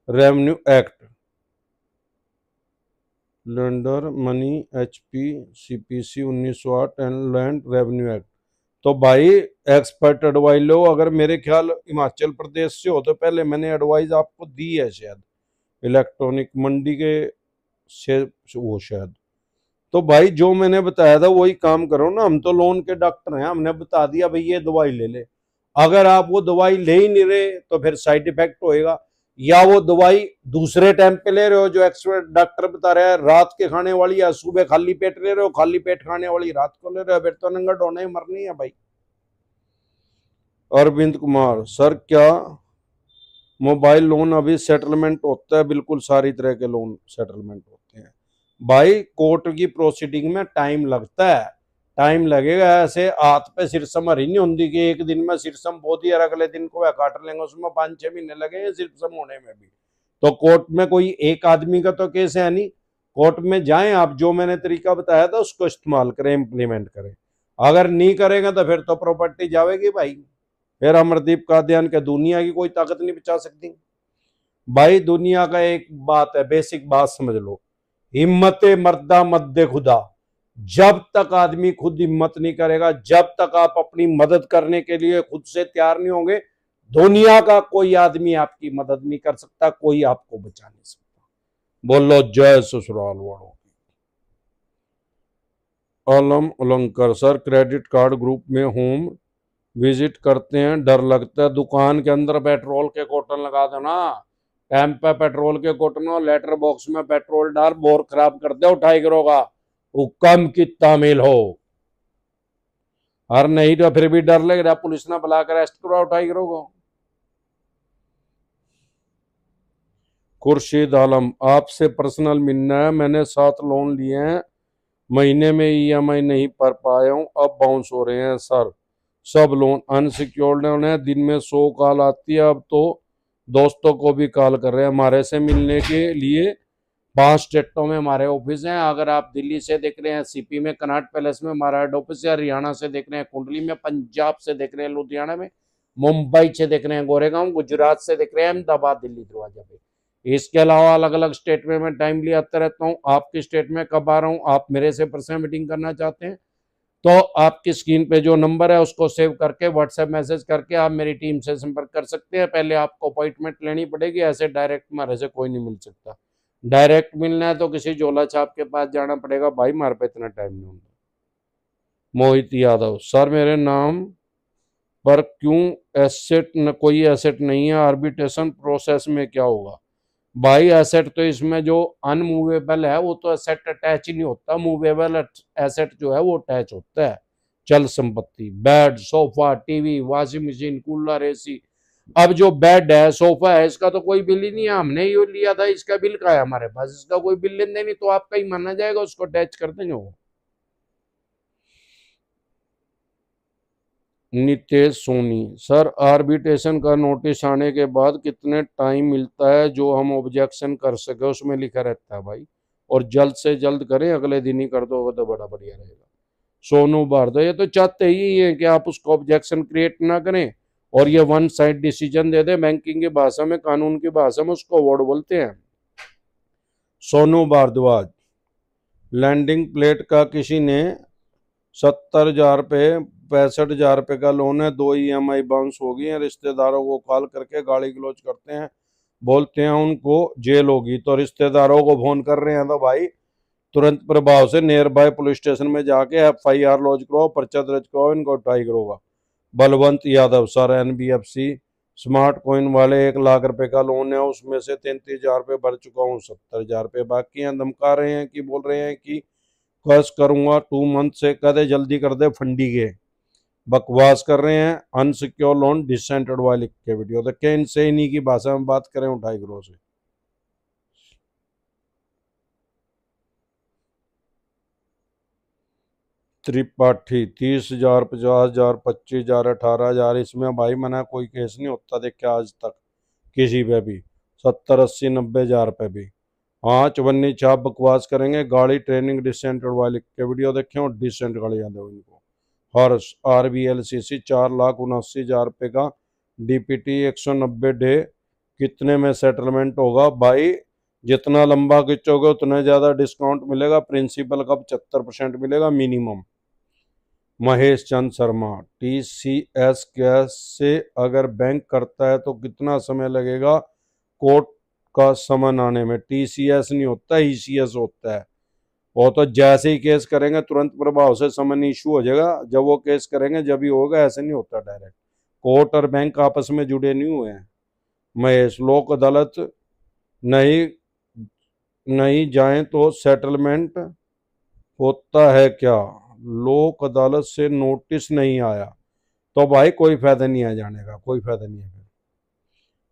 revenue act, lender money HPCPC 1908 and land revenue act. तो भाई एक्सपर्ट एडवाइस लो। अगर मेरे ख्याल हिमाचल प्रदेश से हो तो पहले मैंने एडवाइस आपको दी है शायद, इलेक्ट्रॉनिक मंडी के से वो शायद। तो भाई जो मैंने बताया था वही काम करो ना, हम तो लोन के डॉक्टर हैं, हमने बता दिया भाई ये दवाई ले ले। अगर आप वो दवाई ले ही नहीं रहे तो फिर साइड इफेक्ट होएगा, या वो दवाई दूसरे टाइम पे ले रहे हो जो एक्सपर्ट डॉक्टर बता रहा है रात के खाने वाली, या सुबह खाली पेट ले रहे हो, खाली पेट खाने वाली रात को ले रहे हो, फिर तो नंगा होने मरनी है भाई। अरविंद कुमार, सर क्या मोबाइल लोन अभी सेटलमेंट होता है? बिल्कुल सारी तरह के लोन सेटलमेंट होते हैं भाई, कोर्ट की प्रोसीडिंग में टाइम लगता है, टाइम लगेगा। ऐसे हाथ पे सिरसम हरी नहीं होती कि एक दिन में सिरसम बो दी और अगले दिन को वह काट लेंगे, उसमें 5-6 महीने लगेंगे सिरसम होने में भी। तो कोर्ट में कोई एक आदमी का तो केस है नहीं, कोर्ट में जाएं आप, जो मैंने तरीका बताया था उसको इस्तेमाल करें, इम्प्लीमेंट करें। अगर नहीं करेंगे तो फिर तो प्रॉपर्टी जाएगी भाई, फिर अमरदीप कादियान के दुनिया की कोई ताकत नहीं बचा सकती भाई। दुनिया का एक बात है, बेसिक बात समझ लो, हिम्मत मर्दा मद्दे खुदा। जब तक आदमी खुद हिम्मत नहीं करेगा, जब तक आप अपनी मदद करने के लिए खुद से तैयार नहीं होंगे, दुनिया का कोई आदमी आपकी मदद नहीं कर सकता, कोई आपको बचा नहीं सकता। बोलो जय ससुराल वालों। आलम अलंकर, सर क्रेडिट कार्ड ग्रुप में होम विजिट करते हैं, डर लगता है, दुकान के अंदर पेट्रोल के कोटन लगा देना, टाइम पे पेट्रोल के कोटन, लेटर बॉक्स में पेट्रोल डाल, बोर खराब कर दो टाइगरों का, हुक्म की तामील हो। और नहीं तो फिर भी डर लग रहा, पुलिस ने बुलाकर अरेस्ट करो टाइगरों को। खुर्शीद आलम, आपसे पर्सनल मिलना है। मैंने 7 लोन लिए हैं, महीने में ईएमआई नहीं भर पाया हूँ, अब बाउंस हो रहे हैं सर। सब लोन अनसिक्योर्ड लोन है। दिन में 100 कॉल आती है, अब तो दोस्तों को भी कॉल कर रहे हैं हमारे से मिलने के लिए। 5 स्टेटों में हमारे ऑफिस हैं। अगर आप दिल्ली से देख रहे हैं सीपी में कनॉट पैलेस में हमारा हेड ऑफिस है, हरियाणा से देख रहे हैं कुंडली में, पंजाब से देख रहे हैं लुधियाना में, मुंबई से देख रहे हैं गोरेगांव, गुजरात से देख रहे हैं अहमदाबाद, दिल्ली दरवाजा पे। इसके अलावा अलग अलग स्टेट में मैं टाइमली आता रहता हूँ। आपकी स्टेट में कब आ रहा हूँ, आप मेरे से पर्सनल मीटिंग करना चाहते हैं तो आपकी स्क्रीन पे जो नंबर है उसको सेव करके व्हाट्सएप मैसेज करके आप मेरी टीम से संपर्क कर सकते हैं। पहले आपको अपॉइंटमेंट लेनी पड़ेगी, ऐसे डायरेक्ट हमारे से कोई नहीं मिल सकता। डायरेक्ट मिलना है तो किसी झोला छाप के पास जाना पड़ेगा, भाई हमारे पे इतना टाइम नहीं होता। मोहित यादव, सर मेरे नाम पर क्यों एसेट न, कोई एसेट नहीं है, आर्बिट्रेशन प्रोसेस में क्या होगा? भाई एसेट तो इसमें जो अनमूवेबल है वो तो एसेट अटैच ही नहीं होता, मूवेबल एसेट जो है वो अटैच होता है। चल संपत्ति, bed, sofa, TV, washing machine, cooler, AC. अब जो बेड है, सोफा है, इसका तो कोई बिल ही नहीं है, हमने ही लिया था, इसका बिल का है हमारे पास, इसका कोई बिल लेन देन नहीं, तो आपका ही माना जाएगा, उसको अटैच कर देंगे वो। नितेश सोनी, सर आर्बिट्रेशन का नोटिस आने के बाद कितने टाइम मिलता है जो हम ऑब्जेक्शन कर सके? उसमें लिखा रहता है भाई, और जल्द से जल्द करें, अगले दिन ही कर दो तो बड़ा बढ़िया रहेगा। सोनू भारद्वाज, ये तो चाहते ही है कि आप उसको ऑब्जेक्शन क्रिएट ना करें और ये वन साइड डिसीजन दे दे। बैंकिंग की भाषा में, कानून की भाषा में उसको अवार्ड बोलते हैं। सोनू भारद्वाज, लैंडिंग प्लेट का किसी ने 70,000 पे 65,000 रुपये का लोन है, 2 ईएमआई बाउंस हो गई है, रिश्तेदारों को कॉल करके गाली गलौज करते हैं, बोलते हैं उनको जेल होगी, तो रिश्तेदारों को फोन कर रहे हैं तो भाई तुरंत प्रभाव से नियर बाय पुलिस स्टेशन में जाके एफआईआर लॉन्च करो, पर्चा दर्ज करो, इनको ट्राई करोगा। Balwant Yadav, sir NBFC smart coin वाले 1 लाख रुपए का लोन है, उसमें से 33,000 रुपये भर चुका हूँ, 70,000 रुपये बाकी हैं। धमका रहे हैं कि बोल रहे हैं कि कर्ज करूंगा 2 मंथ से, कदे जल्दी कर दे फंडी के, बकवास कर रहे हैं। अनसिक्योर लोन डिसेंटेड वाले लिख के वीडियो देखे, इनसे इन्हीं की भाषा में बात करें, उठाई करो से। त्रिपाठी, 30,000, 50,000, 25,000, 18,000, इसमें भाई मना कोई केस नहीं होता देखे आज तक किसी पे भी। 70, 80, 90,000 रुपये भी। हाँ चवन्नी छाप बकवास करेंगे। गाड़ी ट्रेनिंग डिसेंटेड वाले के वीडियो देखें और डिसेंट गाड़ियाँ दो इनको। हर्ष, RBLCC 4,79,000 रुपये का, DPT 190 डे, कितने में सेटलमेंट होगा? भाई जितना लंबा खिंचोगे उतना ज़्यादा डिस्काउंट मिलेगा, प्रिंसिपल का 75% मिलेगा minimum. Mahesh Chand Sharma, TCS cash से अगर बैंक करता है तो कितना समय लगेगा कोर्ट का समन आने में? TCS नहीं होता, ECS होता है। वो तो जैसे ही केस करेंगे तुरंत प्रभाव से समन इशू हो जाएगा, जब वो केस करेंगे जब ही होगा, ऐसे नहीं होता डायरेक्ट। कोर्ट और बैंक आपस में जुड़े नहीं हुए हैं। महेश, लोक अदालत नहीं नहीं जाए तो सेटलमेंट होता है क्या? लोक अदालत से नोटिस नहीं आया तो भाई कोई फायदा नहीं है जाने का, कोई फायदा नहीं है।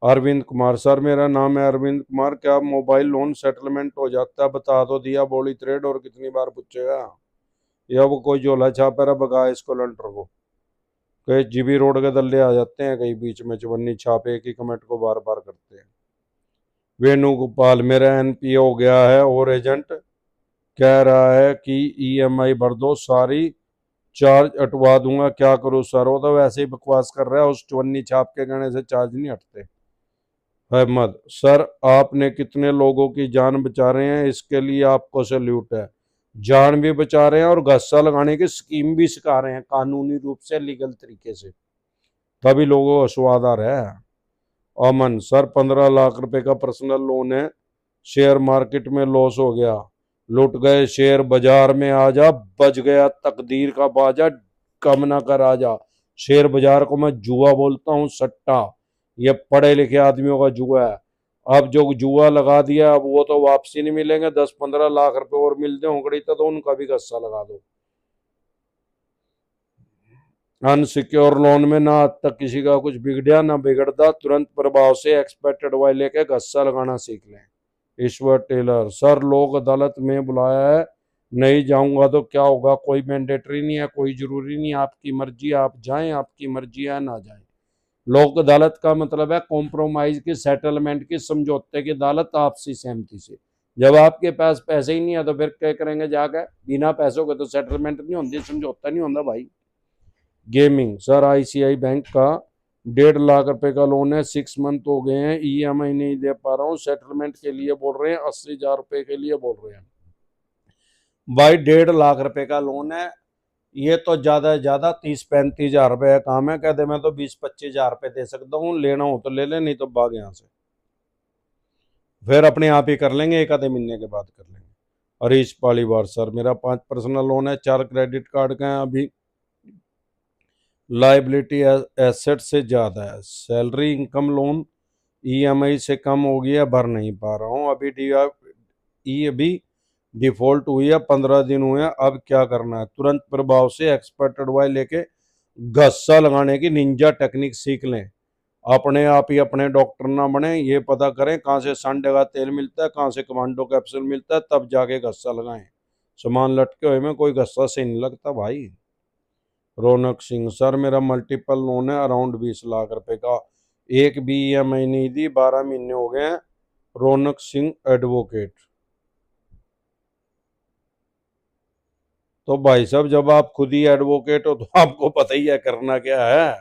अरविंद कुमार, सर मेरा नाम है अरविंद कुमार, क्या मोबाइल लोन सेटलमेंट हो जाता है? बता दो, दिया बोली थ्रेड और कितनी बार पूछेगा? या वो कोई झोला छापा रहा बगा इसको लंटर को, कई जीबी रोड के दल्ले आ जाते हैं, कई बीच में चवन्नी छापे एक ही कमेंट को बार बार करते हैं। वेणुगोपाल, मेरा NPA हो गया है और एजेंट कह रहा है कि EMI भर दो, सारी चार्ज हटवा दूंगा, क्या करूं सर? वो तो वैसे ही बकवास कर रहा है, उस चवन्नी छाप के कहने से चार्ज नहीं हटते। अहमद, सर आपने कितने लोगों की जान बचा रहे हैं, इसके लिए आपको सैल्यूट है। जान भी बचा रहे हैं और गस्सा लगाने की स्कीम भी सिखा रहे हैं कानूनी रूप से, लीगल तरीके से, तभी लोगों को स्वाद आ रहा है। अमन, सर 15 लाख रुपए का पर्सनल लोन है, शेयर मार्केट में लॉस हो गया, लुट गए शेयर, बाजार में आ जा, बच गया तकदीर का बाजा, कम ना कर आ जा। शेयर बाजार को मैं जुआ बोलता हूँ, सट्टा, ये पढ़े लिखे आदमियों का जुआ है। अब जो जुआ लगा दिया अब वो तो वापसी नहीं मिलेंगे, 10-15 लाख रुपए और मिलते होंगे तो उनका भी गस्सा लगा दो। अनसिक्योर लोन में ना आज तक किसी का कुछ बिगड़ा ना बिगड़ता, तुरंत प्रभाव से एक्सपेक्टेड वाई लेके गस्सा लगाना सीख लें। ईश्वर टेलर, सर लोक अदालत में बुलाया है, नहीं जाऊंगा तो क्या होगा? कोई मैंडेटरी नहीं है, कोई जरूरी नहीं, आपकी मर्जी, आप जाएं, आपकी मर्जी है ना जाएं। लोक अदालत का मतलब है कॉम्प्रोमाइज की, सेटलमेंट की, समझौते की अदालत, आपसी सहमति से। जब आपके पास पैसे ही नहीं है तो फिर क्या करेंगे जाकर? बिना पैसों के तो सेटलमेंट नहीं होती, समझौता नहीं होता भाई। गेमिंग, सर आईसीआई बैंक का 1.5 लाख रुपए का लोन है, 6 मंथ हो गए हैं, ईएमआई नहीं दे पा रहा हूँ, सेटलमेंट के लिए बोल रहे हैं, 80,000 रुपए के लिए बोल रहे हैं। भाई 1.5 लाख रुपए का लोन है, ये तो ज्यादा से ज्यादा 30-35 हजार रुपए का काम है, कहते मैं तो 20-25 हजार रुपए दे सकता हूँ, लेना हो तो ले ले, नहीं तो भाग यहाँ से। फिर अपने आप ही कर लेंगे, एक आधे महीने के बाद कर लेंगे। हरीश पालीवाल, सर मेरा 5 पर्सनल लोन है, 4 क्रेडिट कार्ड का है, अभी लाइबिलिटी एसेट से ज़्यादा है, सैलरी इनकम लोन ईएमआई से कम हो गया, भर नहीं पा रहा हूँ, अभी डिफॉल्ट हुई है, 15 दिन हुए हैं, अब क्या करना है? तुरंत प्रभाव से एक्सपर्ट एडवाइस लेके गस्सा लगाने की निंजा टेक्निक सीख लें। अपने आप ही अपने डॉक्टर ना बने, ये पता करें कहाँ से संडे का तेल मिलता है, कहाँ से कमांडो कैप्सूल मिलता है, तब जाके गस्सा लगाएं। सामान लटके हुए में कोई गस्सा से नहीं लगता भाई। रौनक सिंह, सर मेरा मल्टीपल लोन है अराउंड 20 लाख रुपए का, एक भी ईएमआई नहीं दी, 12 महीने हो गए हैं। रौनक सिंह एडवोकेट। तो भाई साहब जब आप खुद ही एडवोकेट हो तो आपको पता ही है करना क्या है।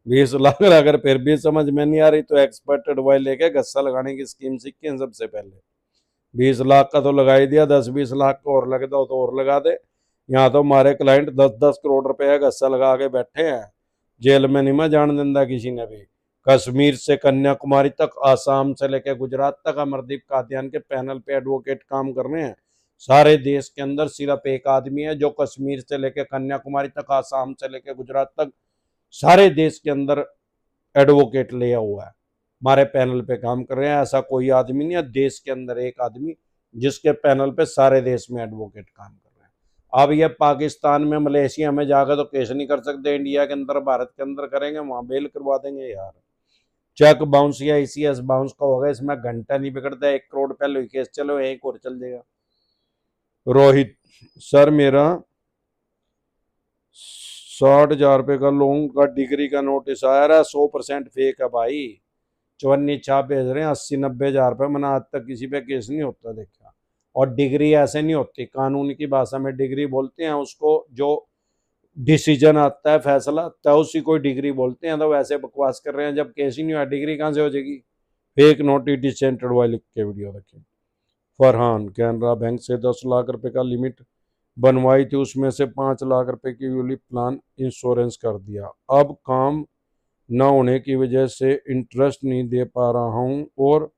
20 लाख अगर फिर भी समझ में नहीं आ रही तो एक्सपर्ट एडवाइस लेके गस्सा लगाने की स्कीम सीखें सबसे पहले। 20 लाख का तो लगा ही दिया, 10-20 लाख का और लगता हो तो और लगा दे। यहाँ तो हमारे क्लाइंट 10-10 करोड़ रुपए का गस्सा लगा के बैठे हैं, जेल में नहीं मैं जान देता किसी ने भी। कश्मीर से कन्याकुमारी तक, आसाम से लेकर गुजरात तक अमरदीप कादियान के पैनल पे एडवोकेट काम कर रहे हैं। सारे देश के अंदर सिर्फ एक आदमी है जो कश्मीर से लेकर कन्याकुमारी तक, आसाम से लेकर गुजरात तक, सारे देश के अंदर एडवोकेट लिया हुआ है, हमारे पैनल पे काम कर रहे हैं। ऐसा कोई आदमी नहीं है देश के अंदर एक आदमी जिसके पैनल पे सारे देश में एडवोकेट काम कर रहे हैं। अब ये पाकिस्तान में, मलेशिया में जाकर तो केस नहीं कर सकते, इंडिया के अंदर, भारत के अंदर करेंगे, वहां बेल करवा देंगे यार। चेक बाउंस या ईसीएस बाउंस का होगा, इसमें घंटा नहीं बिगड़ता, 1 करोड़ पहले केस चलो, एक और चल जाएगा। रोहित, सर मेरा 60,000 रुपए का लोन का डिग्री का नोटिस आया रहा, 100% फेक है भाई, चवन्नी छाप भेज रहे हैं, 80-90 हजार रुपये। मैंने आज तक किसी पे केस नहीं होता देखा। और डिग्री ऐसे नहीं होती, कानून की भाषा में डिग्री बोलते हैं उसको, जो डिसीजन आता है, फैसला आता है, उसी को डिग्री बोलते हैं। तो वैसे बकवास कर रहे हैं, जब केस ही नहीं हुआ डिग्री कहाँ से हो जाएगी? फेक नोटिस डिसेंटेड वाले लिख के वीडियो रखे। फरहान, कैनरा बैंक से 10 लाख रुपए का लिमिट बनवाई थी, उसमें से 5 लाख रुपए की यूलिप प्लान इंश्योरेंस कर दिया, अब काम न होने की वजह से इंटरेस्ट नहीं दे पा रहा हूँ और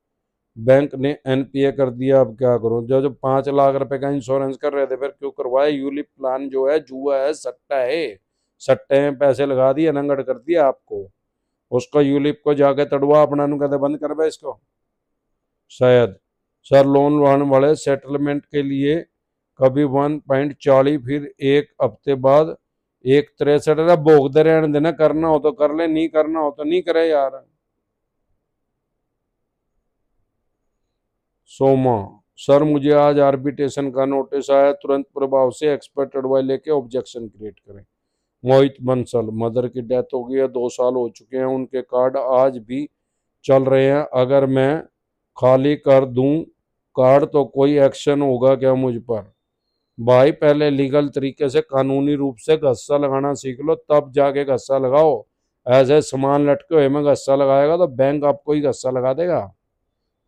बैंक ने एनपीए कर दिया, अब क्या करूँ? जब 5 लाख रुपए का इंश्योरेंस कर रहे थे फिर क्यों करवाए? यूलिप प्लान जो है जुआ है, सट्टा है, सट्टे में पैसे लगा दिए, नंगड़ कर दिया आपको। उसको यूलिप को जाके तड़वा, अपना नु कहते बंद कर इसको। शायद, सर लोन वाले सेटलमेंट के लिए कभी 1.40, फिर एक हफ्ते बाद 1.63, भोगते रहने देना, करना हो तो कर ले, नहीं करना हो तो नहीं करे यार। सोमा, सर मुझे आज आर्बिट्रेशन का नोटिस आया, तुरंत प्रभाव से एक्सपर्ट एडवाइस लेके ऑब्जेक्शन क्रिएट करें। मोहित बंसल, मदर की डेथ हो गई है, 2 साल हो चुके हैं, उनके कार्ड आज भी चल रहे हैं, अगर मैं खाली कर दूं कार्ड तो कोई एक्शन होगा क्या मुझ पर? भाई पहले लीगल तरीके से, कानूनी रूप से गस्सा लगाना सीख लो, तब जाके गस्सा लगाओ। ऐसे सामान लटके हुए में गस्सा लगाएगा तो बैंक आपको ही गस्सा लगा देगा।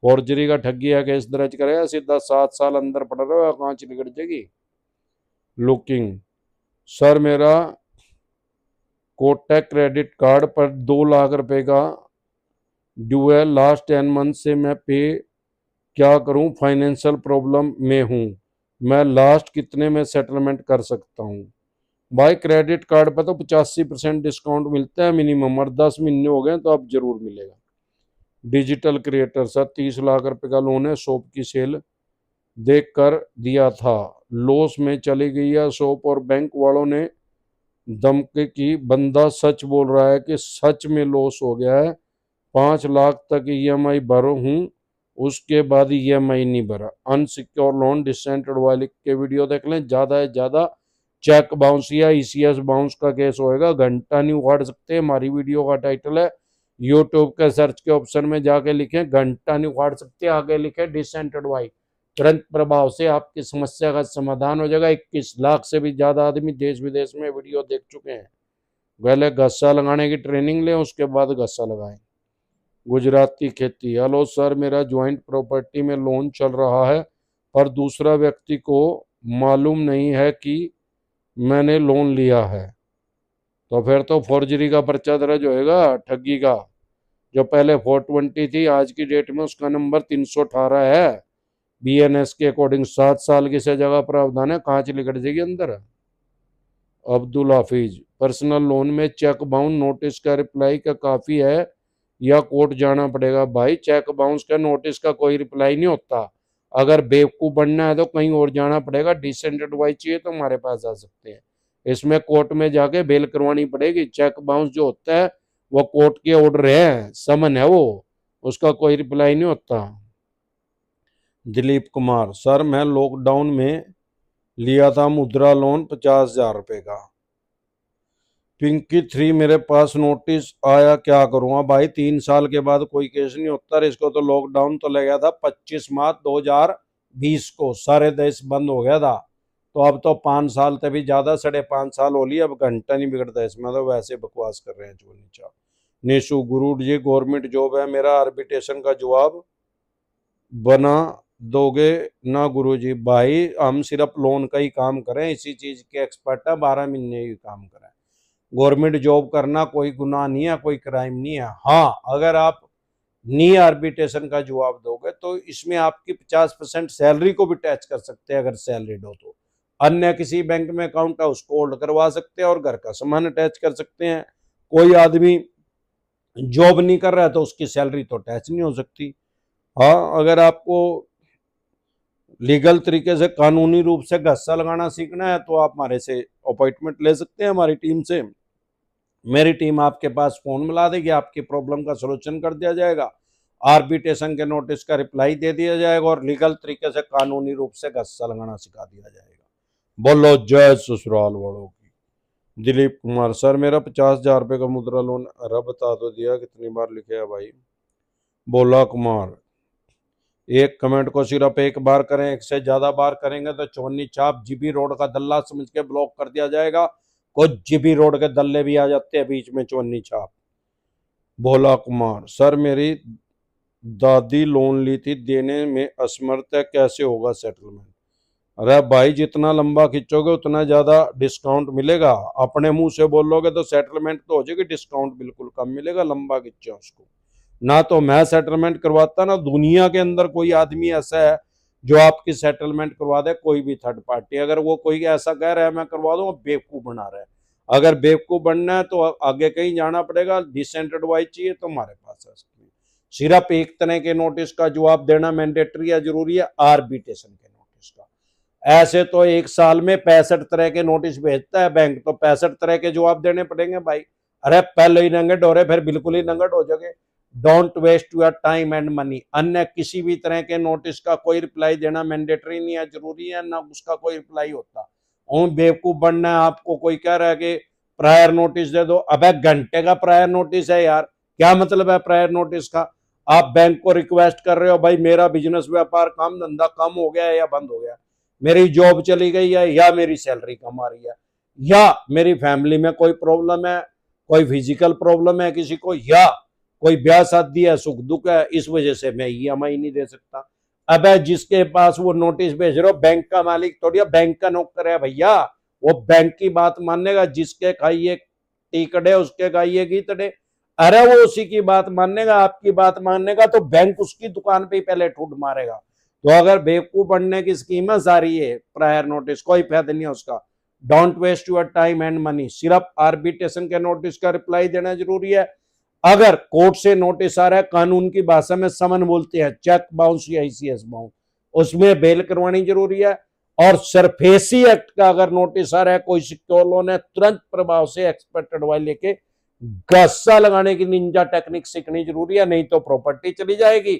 फॉर्जरी का ठगी है केस दर्ज करेगा, सीधा 7 साल अंदर पड़ रहा है, कांच बिगड़ जाएगी। लुकिंग, सर मेरा कोटक क्रेडिट कार्ड पर 2 लाख रुपए का ड्यू है, लास्ट 10 मंथ से मैं पे क्या करूं? फाइनेंशियल प्रॉब्लम में हूं, मैं लास्ट कितने में सेटलमेंट कर सकता हूं? भाई क्रेडिट कार्ड पर तो 85% डिस्काउंट मिलता है मिनिमम, और 10 महीने हो गए तो अब जरूर मिलेगा। डिजिटल क्रिएटर, सर 30 लाख रुपए का लोन है, शॉप की सेल देख कर दिया था, लॉस में चली गई है शॉप और बैंक वालों ने धमकी की, बंदा सच बोल रहा है कि सच में लॉस हो गया है, 5 लाख तक ईएमआई भरो हूँ, उसके बाद ईएमआई नहीं भरा। अनसिक्योर लोन डिसेंटेड वाले लिख के वीडियो देख लें। ज्यादा है ज्यादा चेक बाउंस या ईसीएस बाउंस का केस होएगा, घंटा नहीं उखाड़ सकते। हमारी वीडियो का टाइटल है, यूट्यूब के सर्च के ऑप्शन में जाके लिखें घंटा नहीं उखाड़ सकते, आगे लिखे डिसेंटेड वाई, तुरंत प्रभाव से आपकी समस्या का समाधान हो जाएगा। 21 लाख से भी ज्यादा आदमी देश विदेश में वीडियो देख चुके हैं। पहले गस्सा लगाने की ट्रेनिंग लें, उसके बाद गस्सा लगाएं। गुजराती खेती। हेलो सर, मेरा ज्वाइंट प्रॉपर्टी में लोन चल रहा है, पर दूसरा व्यक्ति को मालूम नहीं है कि मैंने लोन लिया है, तो फिर तो फॉर्जरी का पर्चा दर्ज होएगा, ठगी का। जो पहले 420 थी, आज की डेट में उसका नंबर 318 है। बीएनएस के अकॉर्डिंग 7 साल की सजा का प्रावधान है, कांच लिकट जाएगी अंदर। अब्दुल हाफिज। पर्सनल लोन में चेक बाउंस नोटिस का रिप्लाई का काफी है या कोर्ट जाना पड़ेगा? भाई चेक बाउंस का नोटिस का कोई रिप्लाई नहीं होता। अगर बेवकूफ बनना है तो कहीं और जाना पड़ेगा। डिसेंट एडवाइस चाहिए तो हमारे पास आ सकते हैं। इसमें कोर्ट में जाके बेल करवानी पड़ेगी। चेक बाउंस जो होता है वो कोर्ट के ऑर्डर है, समन है, वो उसका कोई रिप्लाई नहीं होता। दिलीप कुमार। सर मैं लॉकडाउन में लिया था मुद्रा लोन 50,000 रुपए का। पिंकी 3 मेरे पास नोटिस आया, क्या करूँगा? भाई 3 साल के बाद कोई केस नहीं होता। इसको तो लॉकडाउन तो लगा था 25 मार्च 2020 को, सारे देश बंद हो गया था। तो अब तो 5 साल तक भी ज्यादा, 5.5 साल हो लिया, अब घंटा नहीं बिगड़ता इसमें। तो वैसे बकवास कर रहे हैं जो नीचा। निशु गुरु जी, गवर्नमेंट जॉब है मेरा, आर्बिट्रेशन का जवाब बना दोगे ना गुरु जी? भाई हम सिर्फ लोन का ही काम करें, इसी चीज के एक्सपर्ट है, 12 महीने ही काम करें। गवर्नमेंट जॉब करना कोई गुनाह नहीं है, कोई क्राइम नहीं है। हाँ, अगर आप नी आर्बिट्रेशन का जवाब दोगे तो इसमें आपकी 50% सैलरी को भी टैच कर सकते हैं, अगर सैलरीड हो तो। अन्य किसी बैंक में अकाउंट है उसको होल्ड करवा सकते हैं और घर का सामान अटैच कर सकते हैं। कोई आदमी जॉब नहीं कर रहा है तो उसकी सैलरी तो अटैच नहीं हो सकती। हाँ, अगर आपको लीगल तरीके से कानूनी रूप से गस्सा लगाना सीखना है तो आप हमारे से अपॉइंटमेंट ले सकते हैं, हमारी टीम से। मेरी टीम आपके पास फोन मिला देगी, आपकी प्रॉब्लम का सलूशन कर दिया जाएगा, आर्बिट्रेशन के नोटिस का रिप्लाई दे दिया जाएगा और लीगल तरीके से कानूनी रूप से गस्सा लगाना सिखा दिया जाएगा। बोलो जय ससुराल वालों की। दिलीप कुमार। सर मेरा 50,000 रुपये का मुद्रा लोन, अरे बता तो दिया कितनी बार लिखे है भाई। बोला कुमार। एक कमेंट को सिर्फ एक बार करें, एक से ज्यादा बार करेंगे तो चौनी चाप जीबी रोड का दल्ला समझ के ब्लॉक कर दिया जाएगा। कुछ जीबी रोड के दल्ले भी आ जाते हैं बीच में, चौनी चाप। भोला कुमार। सर मेरी दादी लोन ली थी, देने में असमर्थ है, कैसे होगा सेटलमेंट? अरे भाई जितना लंबा खींचोगे उतना ज्यादा डिस्काउंट मिलेगा। अपने मुंह से बोलोगे तो सेटलमेंट तो हो जाएगी, डिस्काउंट बिल्कुल कम मिलेगा। लंबा खींचो उसको। ना तो मैं सेटलमेंट करवाता, ना दुनिया के अंदर कोई आदमी ऐसा है जो आपकी सेटलमेंट करवा दे, कोई भी थर्ड पार्टी। अगर वो कोई ऐसा कह रहा है मैं करवा दूंगा, बेवकूफ बना रहा है। अगर बेवकूफ बनना है तो आगे कहीं जाना पड़ेगा। डिसेंट एडवाइस चाहिए तो हमारे पास आ सकते हैं। सिर्फ एक तरह के नोटिस का जवाब देना मैंडेटरी है, जरूरी है, आर्बिट्रेशन के नोटिस का। ऐसे तो एक साल में 65 तरह के नोटिस भेजता है बैंक, तो 65 तरह के जवाब देने पड़ेंगे भाई। अरे पहले ही नंगट हो रहे, फिर बिल्कुल ही नंगट हो जाओगे। Don't waste your time and money. अन्य किसी भी तरह के नोटिस का कोई रिप्लाई देना मैंडेटरी नहीं है, जरूरी है, ना उसका कोई रिप्लाई होता। और बेवकूफ बनना है, आपको कोई कह रहा है कि प्रायर नोटिस दे दो, अबे घंटे का प्रायर नोटिस है यार, क्या मतलब है प्रायर नोटिस का? आप बैंक को रिक्वेस्ट कर रहे हो, भाई मेरा बिजनेस व्यापार काम धंधा कम हो गया है या बंद हो गया, मेरी जॉब चली गई है, या मेरी सैलरी कम आ रही है, या मेरी फैमिली में कोई प्रॉब्लम है, कोई फिजिकल प्रॉब्लम है किसी को, या कोई ब्याह शादी है, सुख दुख है, इस वजह से मैं ईएमआई नहीं दे सकता। अब जिसके पास वो नोटिस भेज रहे हो, बैंक का मालिक थोड़ी, बैंक का नौकर है भैया, वो बैंक की बात मानेगा। जिसके खाइए टीकड़े उसके खाइए गीतड़े। अरे वो उसी की बात मानेगा, आपकी बात मानेगा तो बैंक उसकी दुकान पे ही पहले ठूट मारेगा। तो अगर बेवकूफ बनने की स्कीम आ रही है, प्रायर नोटिस कोई फायदा नहीं है उसका। Don't waste your time and money. सिर्फ आर्बिट्रेशन के नोटिस का रिप्लाई देना जरूरी है। अगर कोर्ट से नोटिस आ रहा है, कानून की भाषा में समन बोलते हैं, चेक बाउंस या ईसीएस बाउंस, उसमें बेल करवानी जरूरी है। और सरफेसी एक्ट का अगर नोटिस आ रहा है, कोई सिक्योर लोन है, तुरंत प्रभाव से एक्सपेक्टेड वाई लेके गस्सा लगाने की निंजा टेक्निक सीखनी जरूरी है, नहीं तो प्रॉपर्टी चली जाएगी।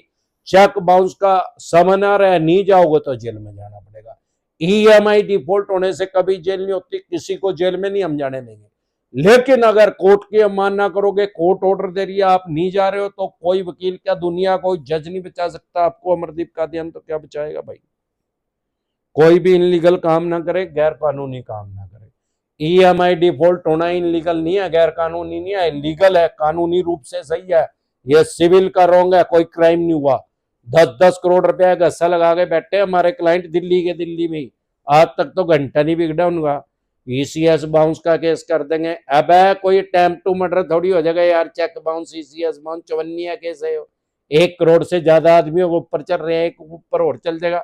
चेक बाउंस का समन आ रहा है, नहीं जाओगे तो जेल में जाना पड़ेगा। ईएमआई डिफॉल्ट होने से कभी जेल नहीं होती, किसी को जेल में नहीं हम जाने देंगे। लेकिन अगर कोर्ट की अवमानना करोगे, कोर्ट ऑर्डर दे रही है, आप नहीं जा रहे हो, तो कोई वकील क्या, दुनिया कोई जज नहीं बचा सकता आपको। अमरदीप कादियान तो क्या बचाएगा भाई। कोई भी इनलीगल काम ना करे, गैर कानूनी काम ना करे। ईएमआई डिफॉल्ट होना इनलीगल नहीं है, गैर कानूनी नहीं है, लीगल है, कानूनी रूप से सही है। ये सिविल का रॉन्ग है, कोई क्राइम नहीं हुआ। 10-10 करोड़ रुपया गस्सा लगा के बैठे हमारे क्लाइंट दिल्ली के, दिल्ली में आज तक तो घंटा नहीं बिगड़ा उनका। ईसीएस बाउंस का केस कर देंगे। अब है कोई अटेम्प्ट टू मर्डर थोड़ी हो जाएगा यार, cheque bounce ECS bounce 54 case है। 1 करोड़ से ज्यादा आदमियों के ऊपर चल रहे हैं, एक ऊपर और चल जाएगा।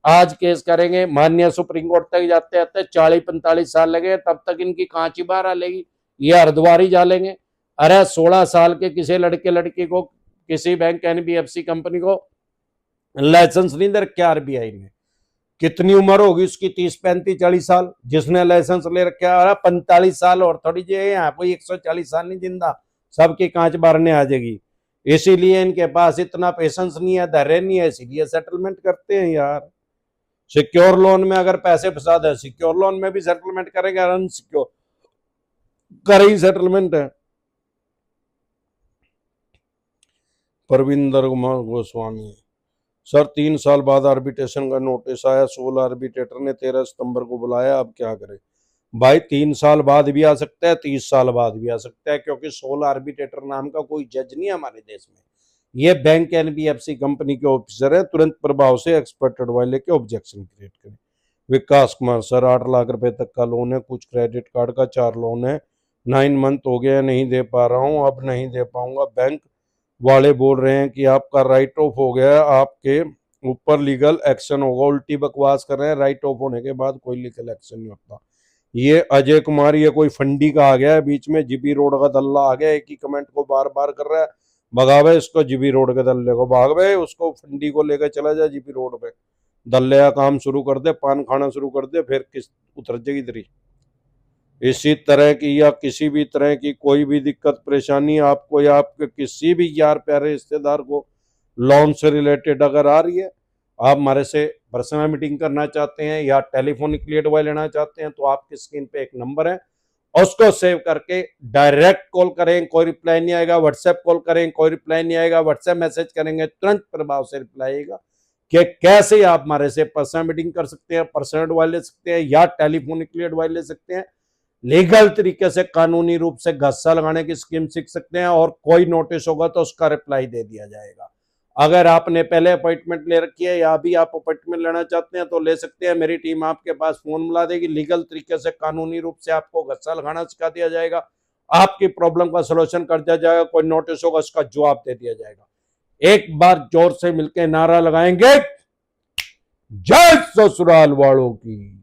आज केस करेंगे, माननीय सुप्रीम कोर्ट तक जाते जाते 40-45 साल लगे, तब तक इनकी कांची बाहर आ लेगी, ये हरिद्वार ही जा लेंगे। अरे 16 साल के किसी लड़के लड़की को, किसी बैंक एनबीएफसी कंपनी को लाइसेंस नहीं दे रखा आरबीआई ने। कितनी उम्र होगी उसकी, 30-35-40 साल। जिसने लाइसेंस ले रखा है 45 साल और थोड़ी जी यहाँ कोई 140 साल नहीं जिंदा, सबकी कांच बारने आ जाएगी। इसीलिए इनके पास इतना पेशेंस नहीं है, धैर्य नहीं है, इसीलिए सेटलमेंट करते हैं यार। सिक्योर लोन में अगर पैसे फंसा दे, सिक्योर लोन में भी सेटलमेंट करेंगे, अनसिक्योर करें सेटलमेंट है। परविंदर कुमार गोस्वामी, सर 3 साल बाद आर्बिट्रेशन का नोटिस आया, 16 आर्बिट्रेटर ने 13 सितंबर को बुलाया, अब क्या करें भाई। 3 साल बाद भी आ सकता है, 30 साल बाद भी आ सकता है, क्योंकि 16 आर्बिट्रेटर नाम का कोई जज नहीं है हमारे देश में। ये बैंक एनबीएफसी कंपनी के ऑफिसर है, तुरंत प्रभाव से एक्सपर्ट एडवाइस लेके ऑब्जेक्शन क्रिएट करें। विकास कुमार, सर 8 लाख रुपए तक का लोन है, कुछ क्रेडिट कार्ड का 4 लोन है, 9 मंथ हो गया नहीं दे पा रहा हूँ, अब नहीं दे पाऊंगा। बैंक वाले बोल रहे हैं कि आपका राइट ऑफ हो गया, आपके ऊपर लीगल एक्शन होगा। उल्टी बकवास कर रहे हैं, राइट ऑफ होने के बाद कोई लीगल एक्शन नहीं होता। ये अजय कुमार, ये कोई फंडी का आ गया है बीच में, जीबी रोड का दल्ला आ गया, एक ही कमेंट को बार बार कर रहा है। भगावे इसको, जीबी रोड के दल्ले को भागवे, उसको फंडी को लेकर चला जाए जीबी रोड पे, दल्ले का काम शुरू कर दे, पान खाना शुरू कर दे, फिर किस उतर जाएगी दरी। इसी तरह की या किसी भी तरह की कोई भी दिक्कत परेशानी आपको या आपके किसी भी यार प्यारे रिश्तेदार को लोन से रिलेटेड अगर आ रही है, आप हमारे से पर्सनल मीटिंग करना चाहते हैं या टेलीफोनिकली एडवाइस लेना चाहते हैं, तो आपकी स्क्रीन पे एक नंबर है, उसको सेव करके डायरेक्ट कॉल करें, कोई रिप्लाई नहीं आएगा। व्हाट्सएप कॉल करें, कोई रिप्लाई नहीं आएगा। व्हाट्सएप मैसेज करेंगे, तुरंत प्रभाव से रिप्लाई आएगा कि कैसे आप हमारे से पर्सनल मीटिंग कर सकते हैं, पर्सनल एडवाइस ले सकते हैं या टेलीफोनिकली एडवाइस ले सकते हैं। लीगल तरीके से कानूनी रूप से गस्सा लगाने की स्कीम सीख सकते हैं, और कोई नोटिस होगा तो उसका रिप्लाई दे दिया जाएगा। अगर आपने पहले अपॉइंटमेंट ले रखी है या अभी आप अपॉइंटमेंट लेना चाहते हैं तो ले सकते हैं, मेरी टीम आपके पास फोन मिला देगी, लीगल तरीके से कानूनी रूप से आपको गस्सा लगाना सिखा दिया जाएगा, आपकी प्रॉब्लम का सलूशन कर दिया जाएगा, कोई नोटिस होगा उसका जवाब दे दिया जाएगा। एक बार जोर से मिलकर नारा लगाएंगे, जय ससुराल वालों की।